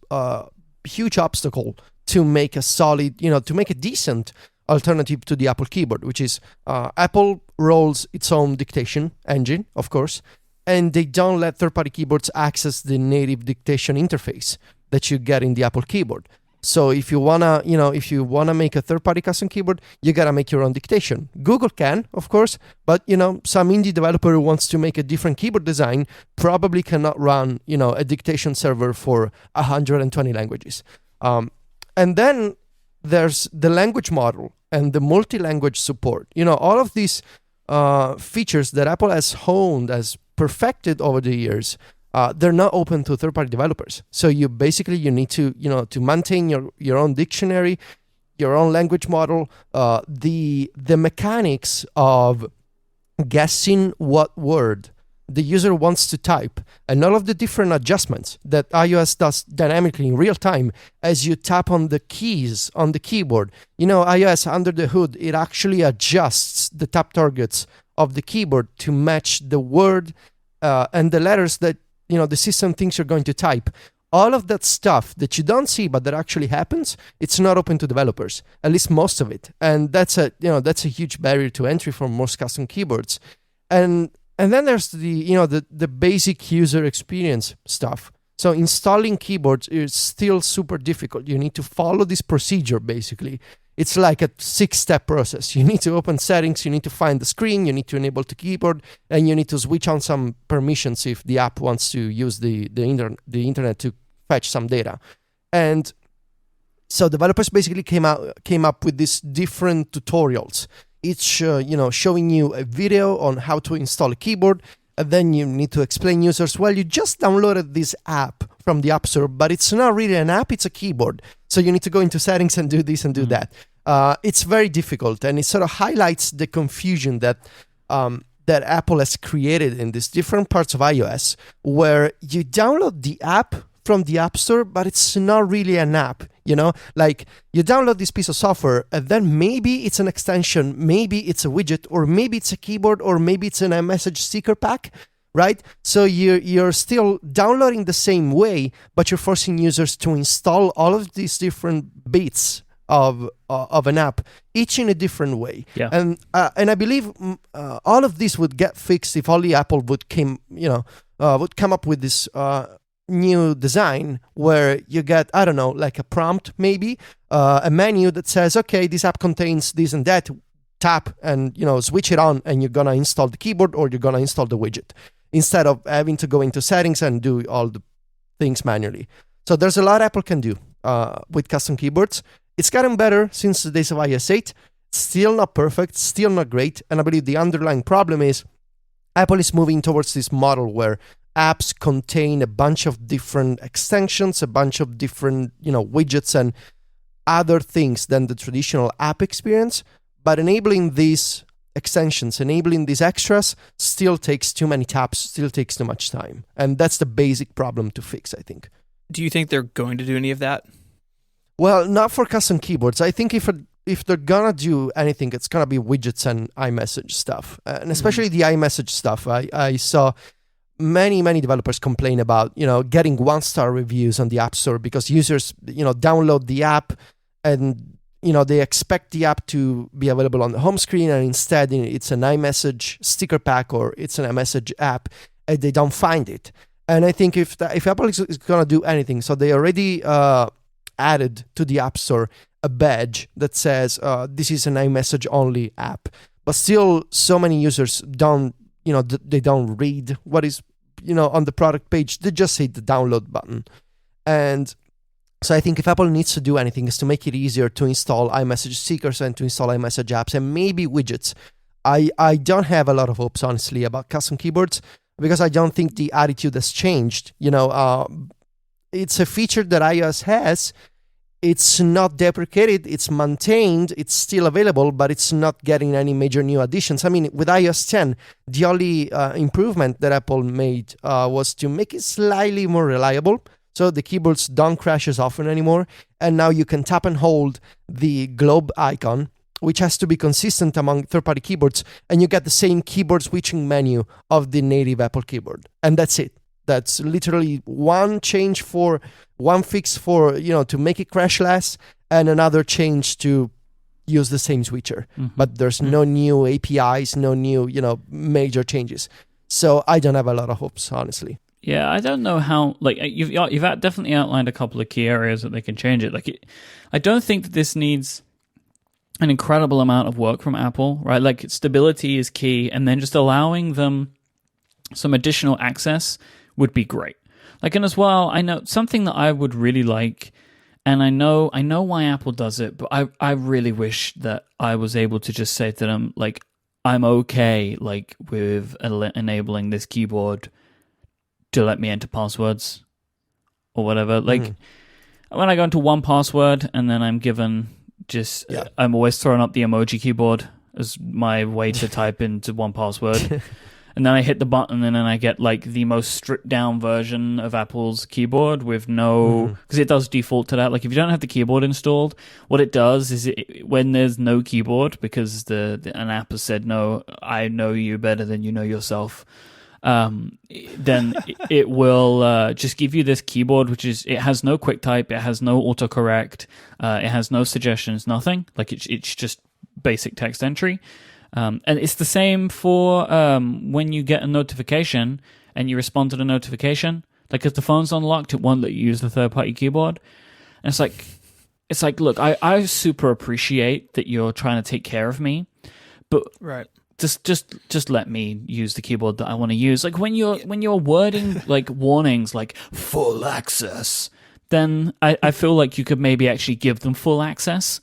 huge obstacle to make a solid, to make a decent alternative to the Apple keyboard, which is Apple rolls its own dictation engine, of course, and they don't let third-party keyboards access the native dictation interface that you get in the Apple keyboard. So if you wanna make a third-party custom keyboard, you gotta make your own dictation. Google can, of course, but some indie developer who wants to make a different keyboard design probably cannot run a dictation server for 120 languages. And then there's the language model and the multi-language support. All of these features that Apple has honed, has perfected over the years. They're not open to third-party developers. So you need to, to maintain your own dictionary, your own language model, the mechanics of guessing what word the user wants to type, and all of the different adjustments that iOS does dynamically in real time as you tap on the keys on the keyboard. iOS under the hood, it actually adjusts the tap targets of the keyboard to match the word and the letters that the system thinks you're going to type. All of that stuff that you don't see but that actually happens, it's not open to developers, at least most of it. And that's a huge barrier to entry for most custom keyboards. And then there's the basic user experience stuff. So installing keyboards is still super difficult. You need to follow this procedure basically. It's like a 6-step process. You need to open settings, you need to find the screen, you need to enable the keyboard, and you need to switch on some permissions if the app wants to use the internet to fetch some data. And so developers basically came up with these different tutorials, each showing you a video on how to install a keyboard, and then you need to explain users, well, you just downloaded this app from the App Store, but it's not really an app, it's a keyboard. So you need to go into settings and do this and do that. It's very difficult, and it sort of highlights the confusion that Apple has created in these different parts of iOS, where you download the app from the App Store, but it's not really an app. Like you download this piece of software, and then maybe it's an extension, maybe it's a widget, or maybe it's a keyboard, or maybe it's an iMessage sticker pack. Right? So you're still downloading the same way, but you're forcing users to install all of these different bits of an app, each in a different way. Yeah. And I believe all of this would get fixed if only Apple would come up with this new design where you get, I don't know, like a prompt maybe, a menu that says, okay, this app contains this and that. Tap and switch it on, and you're gonna install the keyboard or you're gonna install the widget, instead of having to go into settings and do all the things manually. So there's a lot Apple can do with custom keyboards. It's gotten better since the days of iOS 8. Still not perfect, still not great, and I believe the underlying problem is Apple is moving towards this model where apps contain a bunch of different extensions, a bunch of different widgets and other things than the traditional app experience. But enabling these extensions, enabling these extras still takes too many taps, still takes too much time. And that's the basic problem to fix, I think. Do you think they're going to do any of that? Well, not for custom keyboards. I think if they're gonna do anything, it's gonna be widgets and iMessage stuff. And especially the iMessage stuff. I saw many developers complain about, getting 1-star reviews on the App Store because users, download the app and they expect the app to be available on the home screen, and instead it's an iMessage sticker pack or it's an iMessage app, and they don't find it. And I think if Apple is going to do anything, so they already added to the App Store a badge that says this is an iMessage only app, but still so many users don't, they don't read what is on the product page, they just hit the download button. And so I think if Apple needs to do anything, is to make it easier to install iMessage stickers and to install iMessage apps and maybe widgets. I don't have a lot of hopes, honestly, about custom keyboards because I don't think the attitude has changed. It's a feature that iOS has. It's not deprecated, it's maintained, it's still available, but it's not getting any major new additions. I mean, with iOS 10, the only improvement that Apple made was to make it slightly more reliable. So the keyboards don't crash as often anymore. And now you can tap and hold the globe icon, which has to be consistent among third-party keyboards, and you get the same keyboard switching menu of the native Apple keyboard. And that's it. That's literally one fix for, to make it crash less, and another change to use the same switcher. Mm-hmm. But there's no new APIs, no new, major changes. So I don't have a lot of hopes, honestly. Yeah, I don't know how. You've definitely outlined a couple of key areas that they can change it. I don't think that this needs an incredible amount of work from Apple, right? Stability is key, and then just allowing them some additional access would be great. And as well, I know something that I would really like, and I know why Apple does it, but I really wish that I was able to just say to them, I'm okay, with enabling this keyboard to let me enter passwords or whatever. When I go into 1Password and then I'm given I'm always throwing up the emoji keyboard as my way to type into 1Password. And then I hit the button and then I get the most stripped down version of Apple's keyboard with no, because it does default to that. If you don't have the keyboard installed, what it does is when there's no keyboard, because an app has said, no, I know you better than you know yourself, then it will just give you this keyboard, it has no quick type, it has no autocorrect, it has no suggestions, nothing. It's just basic text entry. And it's the same for when you get a notification and you respond to the notification. If the phone's unlocked, it won't let you use the third-party keyboard. And it's like, look, I super appreciate that you're trying to take care of me, but right. Just let me use the keyboard that I want to use. When you're wording warnings full access, then I feel like you could maybe actually give them full access,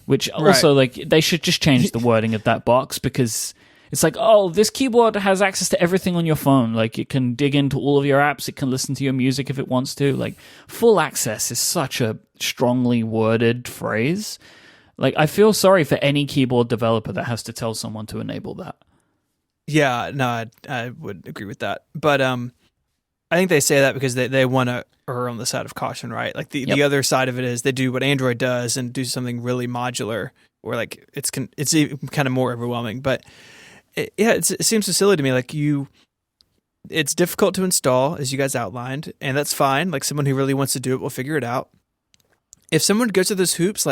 which also they should just change the wording of that box, because it's this keyboard has access to everything on your phone. It can dig into all of your apps, it can listen to your music if it wants to. Full access is such a strongly worded phrase. I feel sorry for any keyboard developer that has to tell someone to enable that. Yeah, no, I would agree with that. But I think they say that because they want to err on the side of caution, right? The other side of it is they do what Android does and do something really modular, where it's kind of more overwhelming. But it seems so silly to me. It's difficult to install, as you guys outlined, and that's fine. Someone who really wants to do it will figure it out. If someone goes to those hoops,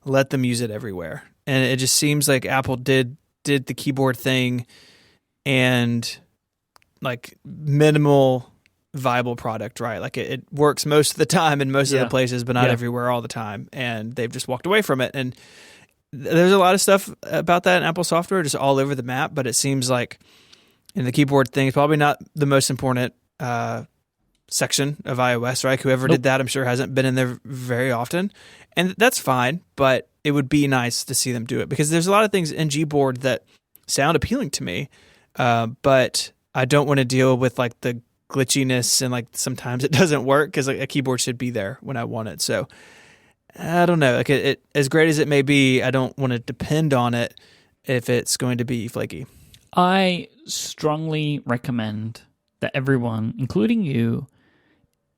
let them use it everywhere. And it just seems like Apple did the keyboard thing and minimal viable product, right? It works most of the time in most of the places, but not everywhere all the time. And they've just walked away from it. And there's a lot of stuff about that in Apple software just all over the map, but it seems like the keyboard thing is probably not the most important section of iOS, right? Whoever did that, I'm sure, hasn't been in there very often, and that's fine. But it would be nice to see them do it, because there's a lot of things in Gboard that sound appealing to me, but I don't want to deal with the glitchiness and sometimes it doesn't work, because a keyboard should be there when I want it. So I don't know. It as great as it may be, I don't want to depend on it if it's going to be flaky. I strongly recommend that everyone, including you,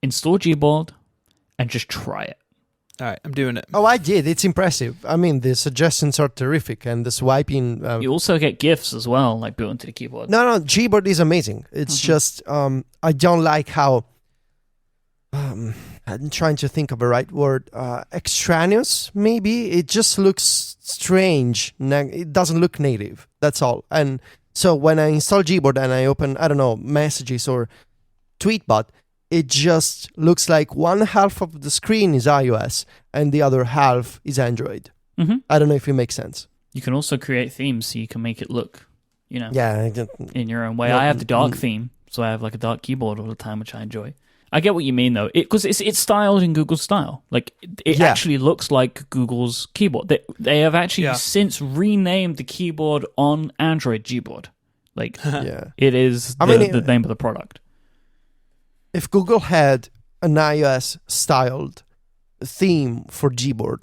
install Gboard and just try it. All right, I'm doing it. Oh, I did. It's impressive. I mean, the suggestions are terrific, and the swiping... you also get GIFs as well, built into the keyboard. No, Gboard is amazing. It's just, I don't like how... I'm trying to think of a right word. Extraneous, maybe? It just looks strange. It doesn't look native. That's all. And so when I install Gboard and I open, Messages or Tweetbot, it just looks like one half of the screen is iOS and the other half is Android. Mm-hmm. I don't know if it makes sense. You can also create themes so you can make it look, in your own way. Yeah, I have the dark theme so I have like a dark keyboard all the time, which I enjoy. I get what you mean though, because it's styled in Google's style. Like it actually looks like Google's keyboard. They have actually since renamed the keyboard on Android Gboard. Like it is the name of the product. If Google had an iOS styled theme for Gboard,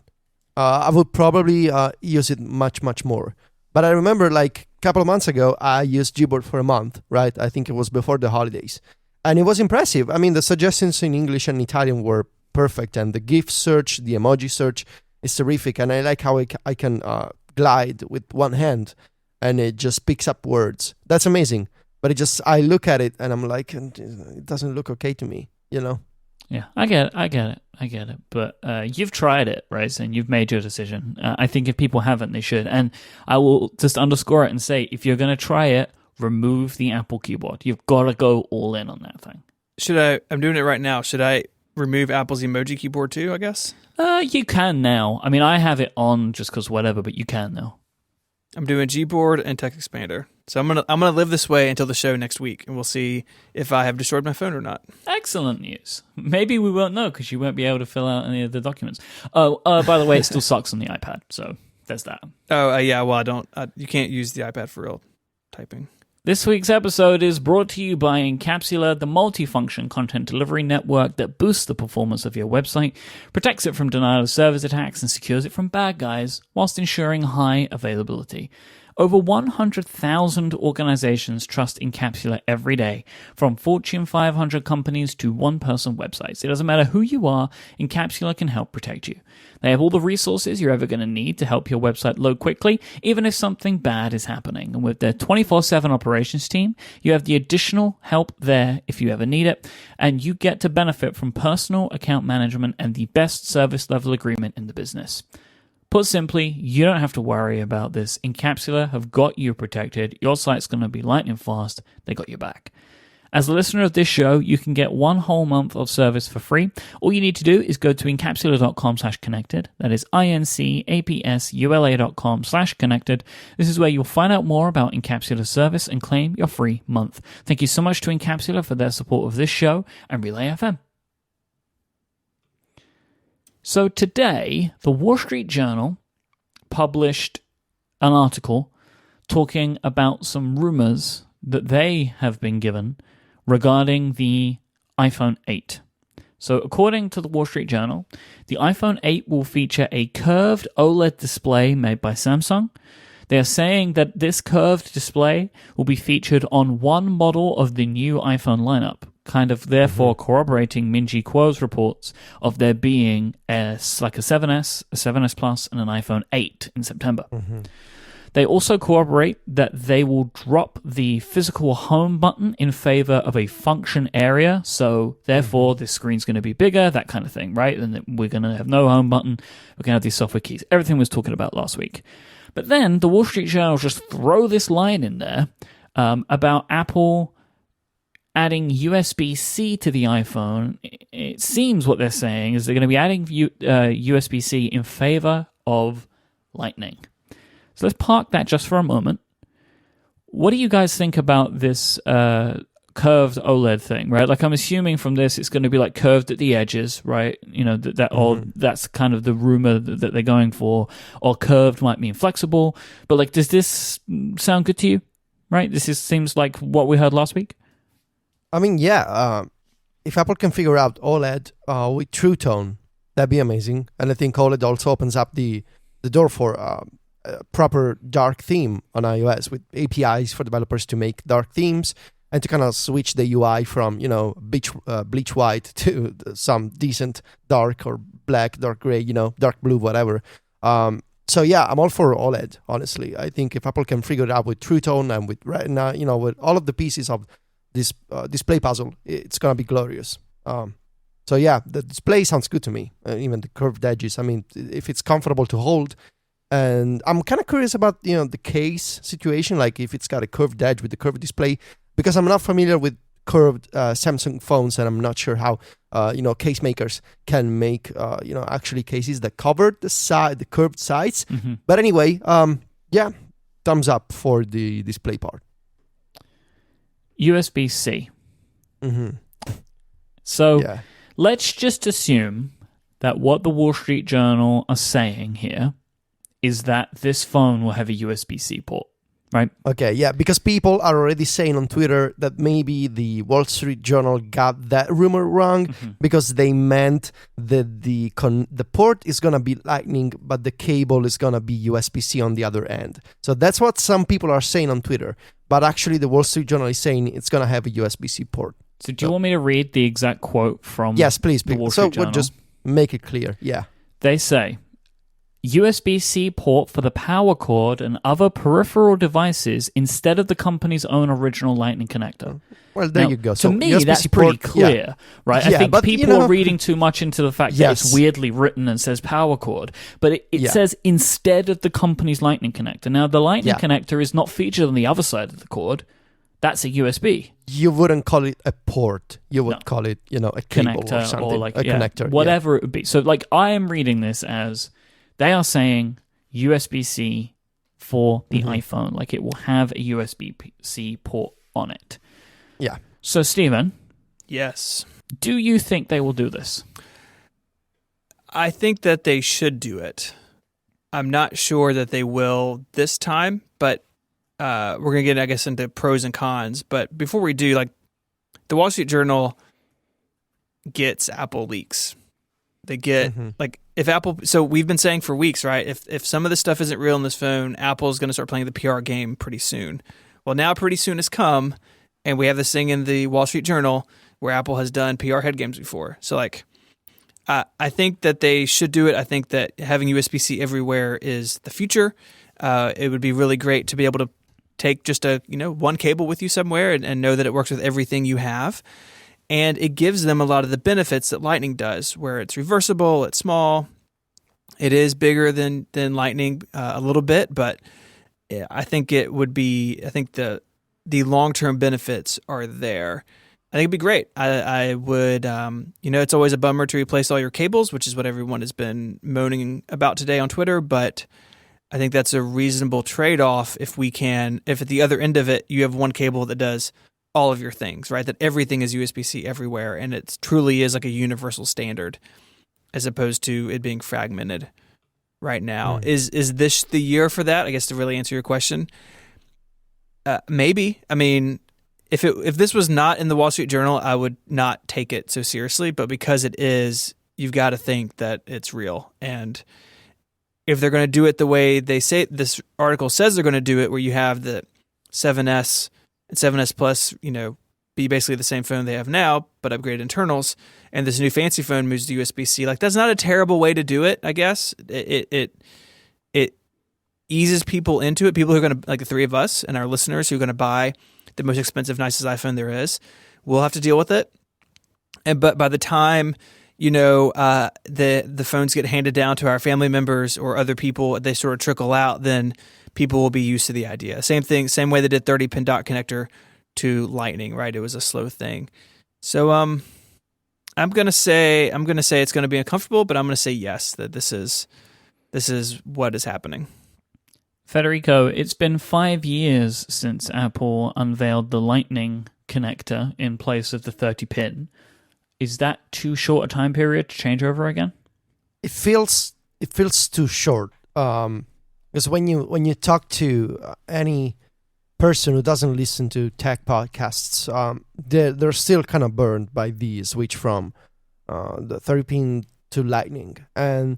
I would probably use it much, much more. But I remember like a couple of months ago, I used Gboard for a month, right? I think it was before the holidays. And it was impressive. I mean, the suggestions in English and Italian were perfect. And the GIF search, the emoji search is terrific. And I like how I can glide with one hand and it just picks up words. That's amazing. But I look at it and I'm like, it doesn't look okay to me, you know? Yeah, I get it. But you've tried it, right? And you've made your decision. I think if people haven't, they should. And I will just underscore it and say, if you're going to try it, remove the Apple keyboard. You've got to go all in on that thing. I'm doing it right now. Should I remove Apple's emoji keyboard too, I guess? You can now. I mean, I have it on just because whatever, but you can now. I'm doing Gboard and Text Expander. So I'm gonna live this way until the show next week, and we'll see if I have destroyed my phone or not. Excellent news. Maybe we won't know because you won't be able to fill out any of the documents. By the way, it still sucks on the iPad, so there's that. Yeah. Well, I don't. You can't use the iPad for real typing. This week's episode is brought to you by Encapsula, the multifunction content delivery network that boosts the performance of your website, protects it from denial of service attacks, and secures it from bad guys, whilst ensuring high availability. Over 100,000 organizations trust Encapsula every day, from Fortune 500 companies to one-person websites. It doesn't matter who you are, Encapsula can help protect you. They have all the resources you're ever going to need to help your website load quickly, even if something bad is happening. And with their 24/7 operations team, you have the additional help there if you ever need it, and you get to benefit from personal account management and the best service level agreement in the business. Put simply, you don't have to worry about this. Encapsula have got you protected. Your site's going to be lightning fast. They got your back. As a listener of this show, you can get 1 whole month of service for free. All you need to do is go to encapsula.com/connected. That is incapsula.com/connected. This is where you'll find out more about Encapsula service and claim your free month. Thank you so much to Encapsula for their support of this show and Relay FM. So today, the Wall Street Journal published an article talking about some rumors that they have been given regarding the iPhone 8. So according to the Wall Street Journal, the iPhone 8 will feature a curved OLED display made by Samsung. They are saying that this curved display will be featured on one model of the new iPhone lineup, kind of therefore corroborating Min-Ji Kuo's reports of there being a 7S, a 7S Plus, and an iPhone 8 in September. They also corroborate that they will drop the physical home button in favor of a function area, so therefore this screen's going to be bigger, that kind of thing, right? And we're going to have no home button, we're going to have these software keys. Everything we was talking about last week. But then the Wall Street Journal just throw this line in there about Apple adding USB-C to the iPhone. It seems what they're saying is they're going to be adding USB-C in favor of Lightning. So let's park that just for a moment. What do you guys think about this curved OLED thing, right? Like I'm assuming from this it's going to be like curved at the edges, right? You know, that's kind of the rumor that they're going for. Or curved might mean flexible. But like, does this sound good to you, right? Seems like what we heard last week. I mean, yeah. If Apple can figure out OLED with True Tone, that'd be amazing. And I think OLED also opens up the door for a proper dark theme on iOS with APIs for developers to make dark themes and to kind of switch the UI from, bleach white to some decent dark or black, dark gray, dark blue, whatever. So yeah, I'm all for OLED, honestly. I think if Apple can figure it out with True Tone and with Retina, with all of the pieces of this display puzzle, it's going to be glorious. So yeah, the display sounds good to me. Even the curved edges. I mean, if it's comfortable to hold. And I'm kind of curious about, the case situation, like if it's got a curved edge with the curved display, because I'm not familiar with curved Samsung phones, and I'm not sure how, case makers can make, actually cases that cover the curved sides. Mm-hmm. But anyway, thumbs up for the display part. USB-C. Mhm. So Yeah. let's just assume that what the Wall Street Journal are saying here is that this phone will have a USB-C port, right? Okay, yeah, because people are already saying on Twitter that maybe the Wall Street Journal got that rumor wrong because they meant that the port is gonna be Lightning, but the cable is gonna be USB-C on the other end. So that's what some people are saying on Twitter. But actually, the Wall Street Journal is saying it's gonna have a USB-C port. So do you want me to read the exact quote from Yes, please. the Wall So Street Journal? we'll just make it clear. Yeah. They say, USB-C port for the power cord and other peripheral devices instead of the company's own original Lightning connector. Well, there Now, you go. To So me, USB-C that's pretty port, clear, right? I Yeah, think but, people are reading too much into the fact that it's Yes. weirdly written and says power cord, but it says instead of the company's Lightning connector. Now, the Lightning connector is not featured on the other side of the cord. That's a USB. You wouldn't call it a port. You would call it, a cable Connector or something. or like a connector. whatever it would be. So like I am reading this as they are saying USB-C for the iPhone. Like it will have a USB-C port on it. Yeah. So Stephen, Yes. do you think they will do this? I think that they should do it. I'm not sure that they will this time, but we're going to get, I guess, into pros and cons. But before we do, like, the Wall Street Journal gets Apple leaks. They get, like, if Apple... So we've been saying for weeks, right? If some of this stuff isn't real in this phone, Apple's going to start playing the PR game pretty soon. Well, now pretty soon has come, and we have this thing in the Wall Street Journal where Apple has done PR head games before. So, like... I think that they should do it. I think that having USB-C everywhere is the future. It would be really great to be able to take just one cable with you somewhere and know that it works with everything you have. And it gives them a lot of the benefits that Lightning does, where it's reversible, it's small, it is bigger than Lightning a little bit, but I think it would be. I think the long-term benefits are there. I think it'd be great. I would, it's always a bummer to replace all your cables, which is what everyone has been moaning about today on Twitter. But I think that's a reasonable trade-off if at the other end of it, you have one cable that does all of your things, right? That everything is USB-C everywhere, and it truly is like a universal standard as opposed to it being fragmented right now. Is this the year for that? I guess to really answer your question, maybe. I mean, if this was not in the Wall Street Journal, I would not take it so seriously. But because it is, you've got to think that it's real. And if they're going to do it the way they say, this article says they're going to do it, where you have the 7S and 7S Plus, be basically the same phone they have now, but upgraded internals, and this new fancy phone moves to USB-C. Like, that's not a terrible way to do it, I guess. It eases people into it. People who are going to, like the three of us and our listeners who are going to buy the most expensive, nicest iPhone there is, we'll have to deal with it. But by the time, the phones get handed down to our family members or other people, they sort of trickle out, then people will be used to the idea. Same thing, same way they did 30-pin dot connector to Lightning, right? It was a slow thing. So I'm gonna say it's gonna be uncomfortable, but I'm gonna say yes, that this is what is happening. Federico, it's been 5 years since Apple unveiled the Lightning connector in place of the 30-pin. Is that too short a time period to change over again? It feels too short. Because when you talk to any person who doesn't listen to tech podcasts, they're still kind of burned by the switch from the 30-pin to Lightning. And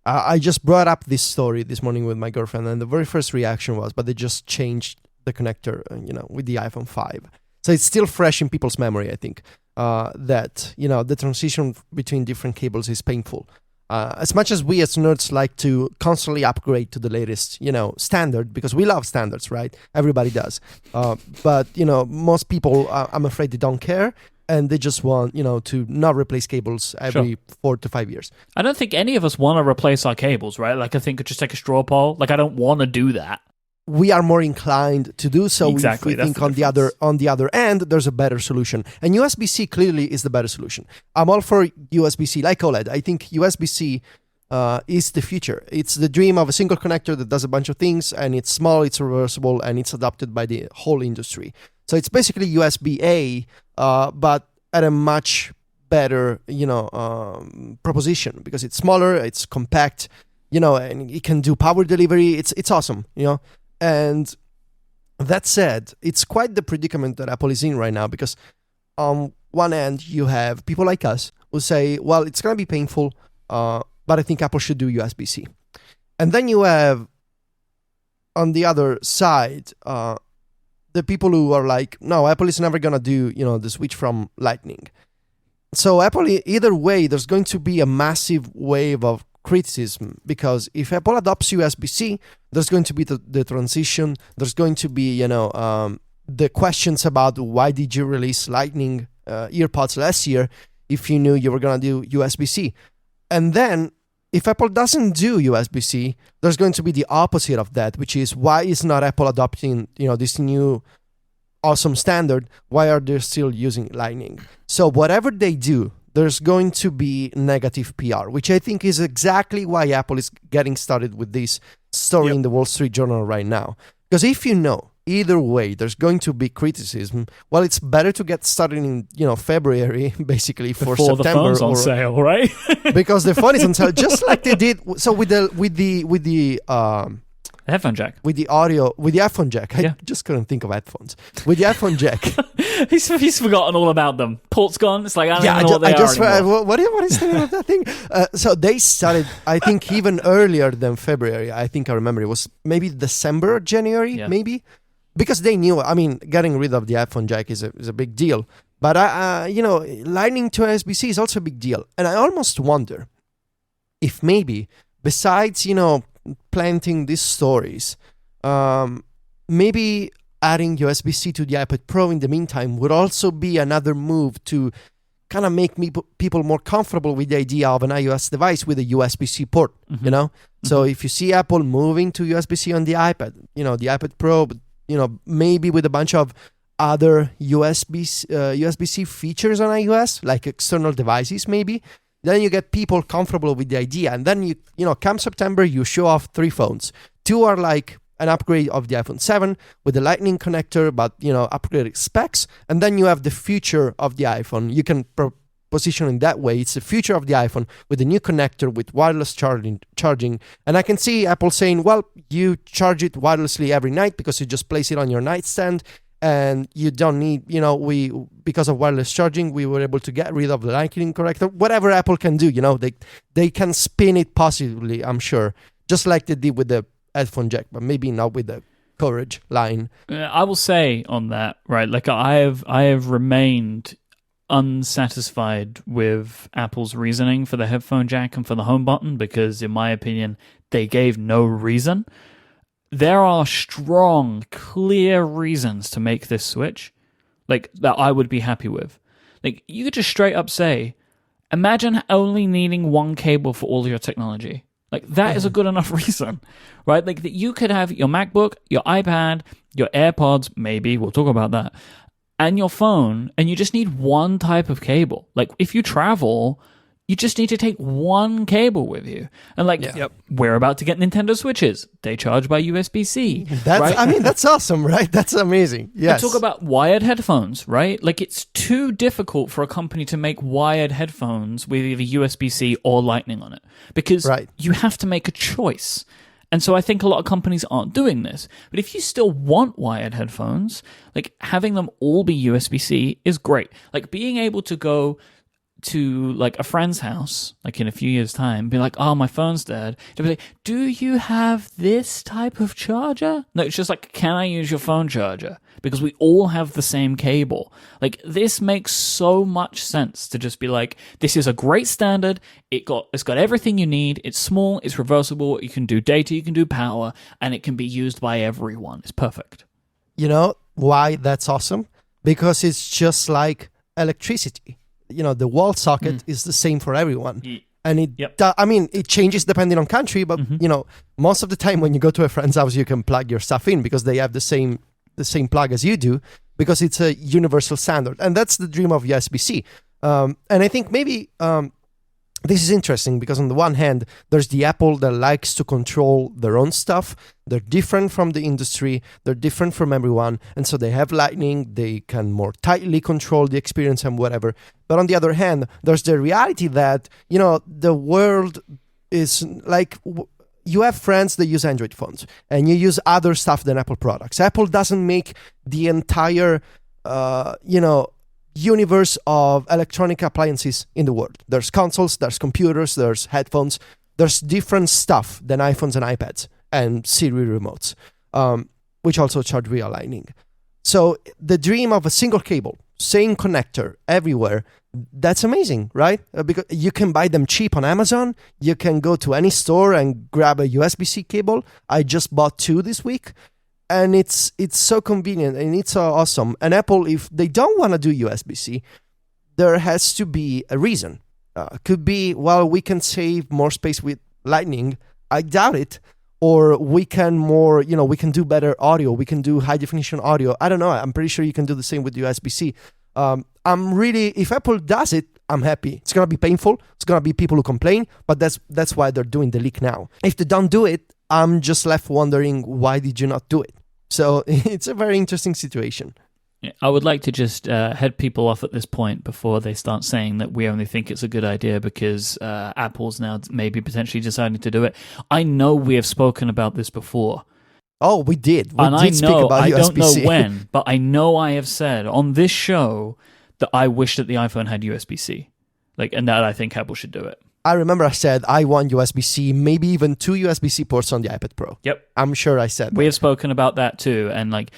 I just brought up this story this morning with my girlfriend, and the very first reaction was, but they just changed the connector, with the iPhone 5. So it's still fresh in people's memory, I think, that, the transition between different cables is painful. As much as we as nerds like to constantly upgrade to the latest, standard, because we love standards, right? Everybody does. But, most people, I'm afraid they don't care. And they just want, to not replace cables every 4 to 5 years. I don't think any of us want to replace our cables, right? Like, I think just take a straw poll. Like, I don't want to do that. We are more inclined to do so. Exactly. If we think on the other end, there's a better solution. And USB-C clearly is the better solution. I'm all for USB-C, like OLED. I think USB-C is the future. It's the dream of a single connector that does a bunch of things, and it's small, it's reversible, and it's adopted by the whole industry. So it's basically USB-A, but at a much better, proposition, because it's smaller, it's compact, and it can do power delivery. It's awesome, And that said, it's quite the predicament that Apple is in right now, because on one end, you have people like us who say, well, it's going to be painful, but I think Apple should do USB-C. And then you have, on the other side, the people who are like, no, Apple is never going to do, the switch from Lightning. So Apple, either way, there's going to be a massive wave of criticism, because if Apple adopts USB-C, there's going to be the transition. There's going to be, the questions about why did you release Lightning earpods last year if you knew you were going to do USB-C. And then if Apple doesn't do USB-C, there's going to be the opposite of that, which is, why is not Apple adopting, this new awesome standard? Why are they still using Lightning? So whatever they do, there's going to be negative PR, which I think is exactly why Apple is getting started with this story in the Wall Street Journal right now. Because if either way, there's going to be criticism. Well, it's better to get started in, February, basically, for before September. The phone's on sale, right? Because the phone is on sale, just like they did. So with the headphone jack, with the audio, with the iPhone jack. I just couldn't think of headphones. With the iPhone jack, he's forgotten all about them. Port's gone. It's like, I don't know what they are anymore. What is the name of that thing? So they started, I think, even earlier than February. I think I remember it was maybe December or January, maybe. Because they knew, getting rid of the iPhone jack is a big deal. But, Lightning to USB-C is also a big deal. And I almost wonder if maybe, besides, planting these stories, maybe adding USB-C to the iPad Pro in the meantime would also be another move to kind of make people more comfortable with the idea of an iOS device with a USB-C port, So if you see Apple moving to USB-C on the iPad, the iPad Pro, maybe with a bunch of other USB-C features on iOS, like external devices, maybe, then you get people comfortable with the idea. And then, come September, you show off 3 phones. 2 are like an upgrade of the iPhone 7 with the Lightning connector, but, upgraded specs. And then you have the future of the iPhone. You can position in that way. It's the future of the iPhone with a new connector with wireless charging. And I can see Apple saying, well, you charge it wirelessly every night because you just place it on your nightstand, and you don't need, because of wireless charging, we were able to get rid of the Lightning connector. Whatever Apple can do, they can spin it positively, I'm sure, just like they did with the headphone jack, but maybe not with the Courage line. I will say on that, right, like I have remained unsatisfied with Apple's reasoning for the headphone jack and for the home button, because in my opinion they gave no reason. There are strong, clear reasons to make this switch, like, that I would be happy with. Like, you could just straight up say, imagine only needing one cable for all your technology. Like, that is a good enough reason, right? Like, that you could have your MacBook, your iPad, your AirPods, maybe, we'll talk about that, and your phone, and you just need one type of cable. Like, if you travel, you just need to take one cable with you. And we're about to get Nintendo Switches. They charge by USB-C. Right? That's awesome, right? That's amazing. Yes. And talk about wired headphones, right? Like, it's too difficult for a company to make wired headphones with either USB-C or Lightning on it, because you have to make a choice. And so I think a lot of companies aren't doing this. But if you still want wired headphones, like, having them all be USB-C is great. Like, being able to go to like a friend's house, like in a few years' time, be like, oh, my phone's dead. They'll be like, do you have this type of charger? No, it's just like, can I use your phone charger? Because we all have the same cable. Like, this makes so much sense to just be like, this is a great standard. It's got everything you need. It's small. It's reversible. You can do data. You can do power, and it can be used by everyone. It's perfect. You know why that's awesome? Because it's just like electricity. The wall socket is the same for everyone. And it changes depending on country, but most of the time when you go to a friend's house, you can plug your stuff in because they have the same plug as you do, because it's a universal standard. And that's the dream of USB-C. And I think maybe this is interesting because on the one hand, there's the Apple that likes to control their own stuff. They're different from the industry. They're different from everyone. And so they have Lightning. They can more tightly control the experience and whatever. But on the other hand, there's the reality that, the world is like... You have friends that use Android phones and you use other stuff than Apple products. Apple doesn't make the entire, universe of electronic appliances in the world. There's consoles, there's computers, there's headphones. There's different stuff than iPhones and iPads and Siri remotes, which also charge via Lightning. So the dream of a single cable, same connector everywhere, that's amazing, right? Because you can buy them cheap on Amazon. You can go to any store and grab a USB-C cable. I just bought 2 this week. And it's so convenient and it's so awesome. And Apple, if they don't want to do USB-C, there has to be a reason. Could be, well, we can save more space with Lightning. I doubt it. Or we can we can do better audio. We can do high definition audio. I don't know. I'm pretty sure you can do the same with USB-C. If Apple does it, I'm happy. It's going to be painful. It's going to be people who complain, but that's why they're doing the leak now. If they don't do it, I'm just left wondering, why did you not do it? So it's a very interesting situation. Yeah, I would like to just head people off at this point before they start saying that we only think it's a good idea because Apple's now maybe potentially deciding to do it. I know we have spoken about this before. Oh, we did. Speak about I USB-C. Don't know when, but I know I have said on this show that I wish that the iPhone had USB-C. And that I think Apple should do it. I remember I said I want USB-C, maybe even 2 USB-C ports on the iPad Pro. Yep. I'm sure I said that. We have spoken about that too, and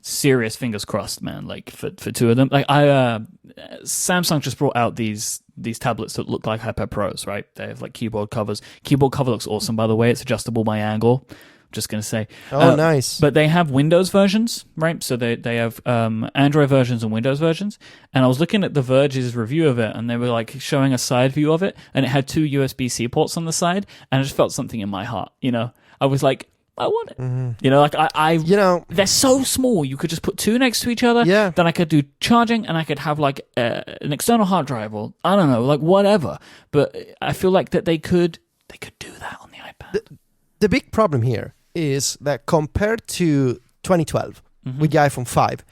serious fingers crossed, man, for 2 of them. Samsung just brought out these tablets that look like iPad Pros, right? They have keyboard covers. Keyboard cover looks awesome, by the way. It's adjustable by angle. Just going to say. Oh, nice. But they have Windows versions, right? So they have Android versions and Windows versions. And I was looking at The Verge's review of it, and they were showing a side view of it, and it had 2 USB-C ports on the side, and I just felt something in my heart, I was like, I want it. Mm-hmm. They're so small. You could just put 2 next to each other. Yeah. Then I could do charging, and I could have an external hard drive, or I don't know, whatever. But I feel like that they could do that on the iPad. The big problem here is that compared to 2012 with the iPhone 5,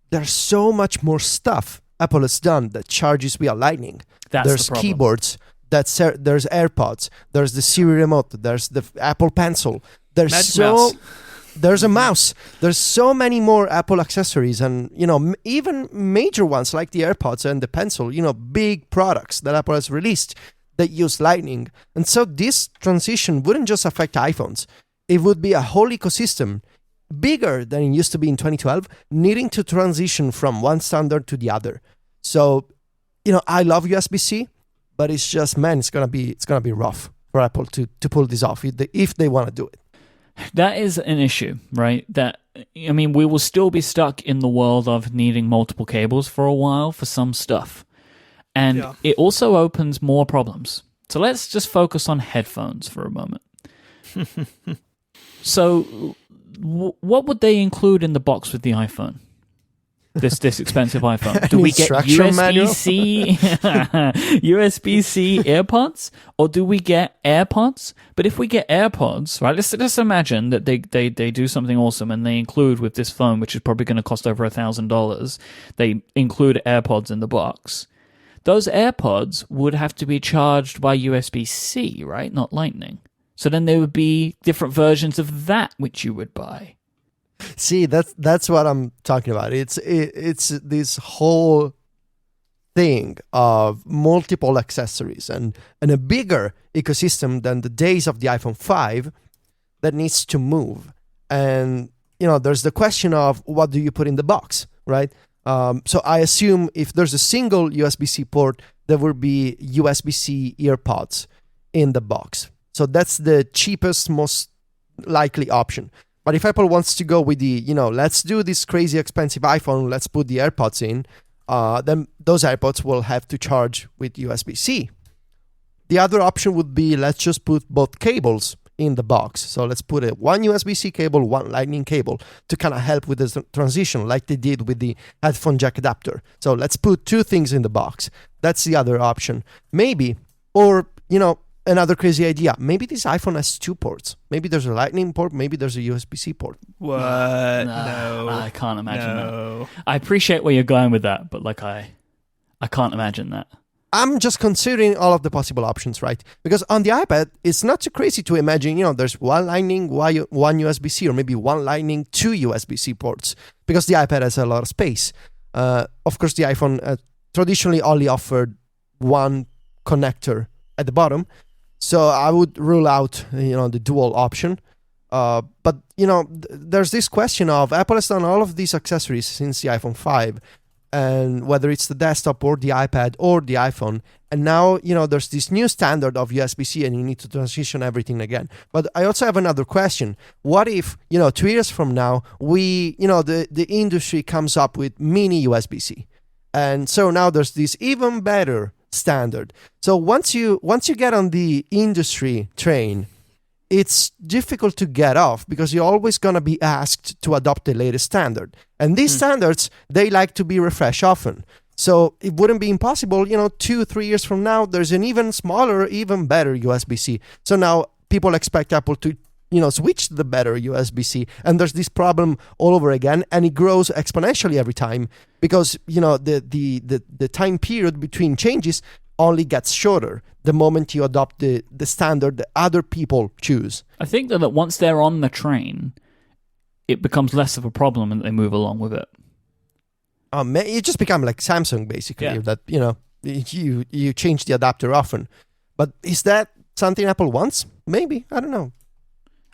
there's so much more stuff Apple has done that charges via Lightning. There's keyboards, there's AirPods, there's the Siri remote, there's the Apple Pencil. There's a mouse. There's so many more Apple accessories, and even major ones like the AirPods and the Pencil. Big products that Apple has released that use Lightning. And so this transition wouldn't just affect iPhones. It would be a whole ecosystem, bigger than it used to be in 2012, needing to transition from one standard to the other. So, I love USB-C, but it's just, man, it's gonna be rough for Apple to pull this off if they want to do it. That is an issue, right? We will still be stuck in the world of needing multiple cables for a while for some stuff. And it also opens more problems. So let's just focus on headphones for a moment. So what would they include in the box with the iPhone? This expensive iPhone. Do we get USB-C USB-C AirPods, or do we get AirPods? But if we get AirPods, right? Let's imagine that they do something awesome and they include with this phone, which is probably going to cost over $1,000. They include AirPods in the box. Those AirPods would have to be charged by USB-C, right? Not Lightning. So then there would be different versions of that which you would buy. See, that's what I'm talking about. It's this whole thing of multiple accessories and a bigger ecosystem than the days of the iPhone 5 that needs to move. And there's the question of what do you put in the box, right? So I assume if there's a single USB-C port, there will be USB-C earpods in the box. So that's the cheapest, most likely option. But if Apple wants to go with the, let's do this crazy expensive iPhone, let's put the AirPods in, then those AirPods will have to charge with USB-C. The other option would be, let's just put both cables in the box. So let's put one USB-C cable, one Lightning cable to kind of help with the transition like they did with the headphone jack adapter. So let's put 2 things in the box. That's the other option. Maybe Or, another crazy idea. Maybe this iPhone has 2 ports. Maybe there's a Lightning port. Maybe there's a USB-C port. What? No. I can't imagine No. that. I appreciate where you're going with that, but like I can't imagine that. I'm just considering all of the possible options, right? Because on the iPad, it's not too crazy to imagine, there's one Lightning, one USB-C, or maybe one Lightning, 2 USB-C ports, because the iPad has a lot of space. Of course, the iPhone traditionally only offered one connector at the bottom, so I would rule out, the dual option. But, there's this question of Apple has done all of these accessories since the iPhone 5, and whether it's the desktop or the iPad or the iPhone, and now there's this new standard of USB-C and you need to transition everything again. But I also have another question. What if 2 years from now we the industry comes up with mini USB-C, and so now there's this even better standard. So once you get on the industry train, it's difficult to get off because you're always going to be asked to adopt the latest standard. And these standards, they like to be refreshed often. So it wouldn't be impossible, 2-3 years from now, there's an even smaller, even better USB-C. So now people expect Apple to, switch to the better USB-C. And there's this problem all over again. And it grows exponentially every time because, the time period between changes only gets shorter the moment you adopt the standard that other people choose. I think that once they're on the train, it becomes less of a problem and they move along with it. You just become like Samsung, basically. That you change the adapter often. But is that something Apple wants? Maybe. I don't know.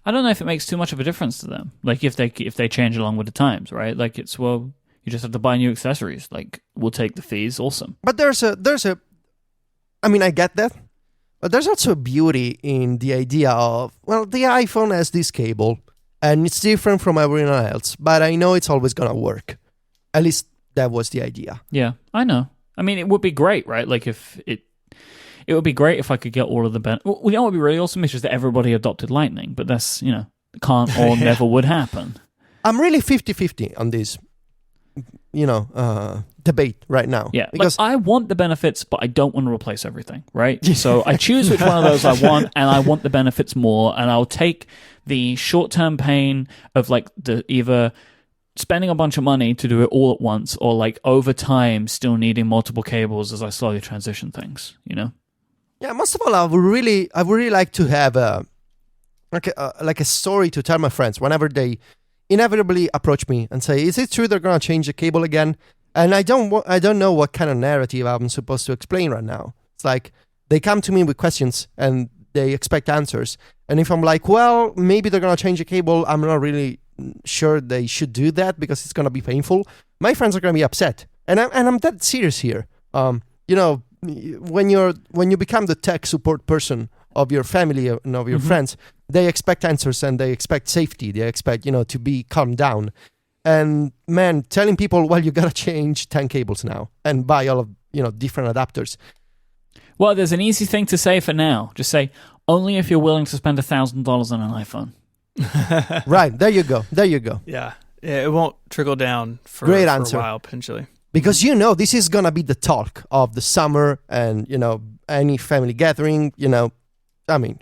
I don't know if it makes too much of a difference to them. Like if they change along with the times, right? Like it's you just have to buy new accessories. Like we'll take the fees. Awesome. But there's a. I mean, I get that. But there's also a beauty in the idea of, the iPhone has this cable, and it's different from everyone else, but I know it's always going to work. At least that was the idea. Yeah, I know. I mean, it would be great, right? Like if it would be great if I could get all of the benefits. Well, what would be really awesome is just that everybody adopted Lightning, but that's, can't or never would happen. I'm really 50-50 on this, debate right now. Yeah, because I want the benefits, but I don't want to replace everything, right? So I choose which one of those I want, and I want the benefits more, and I'll take the short-term pain of like the either spending a bunch of money to do it all at once, or like over time still needing multiple cables as I slowly transition things. Yeah, most of all, I would really like to have a story to tell my friends whenever they inevitably approach me and say, "Is it true they're gonna change the cable again?" And I don't know what kind of narrative I'm supposed to explain right now. It's like they come to me with questions and they expect answers. And if I'm like, well, maybe they're going to change the cable, I'm not really sure they should do that because it's going to be painful. My friends are going to be upset. And I'm that serious here. When you become the tech support person of your family and of your friends, they expect answers and they expect safety. They expect, to be calmed down. And man, telling people, well, you gotta change 10 cables now and buy all of different adapters. Well, there's an easy thing to say for now. Just say only if you're willing to spend $1,000 on an iPhone. Right, there you go. Yeah, it won't trickle down for Great a answer. while potentially. Because this is gonna be the talk of the summer and any family gathering. I mean,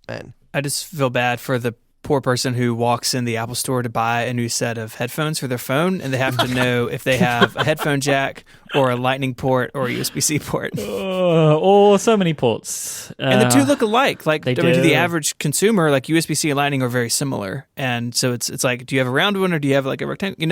man. I just feel bad for the poor person who walks in the Apple store to buy a new set of headphones for their phone, and they have to know if they have a headphone jack or a Lightning port or a USB-C port. So many ports. And the two look alike. Like, They to do. the average consumer, like USB-C and Lightning are very similar. And so it's like, do you have a round one or do you have like a rectangle?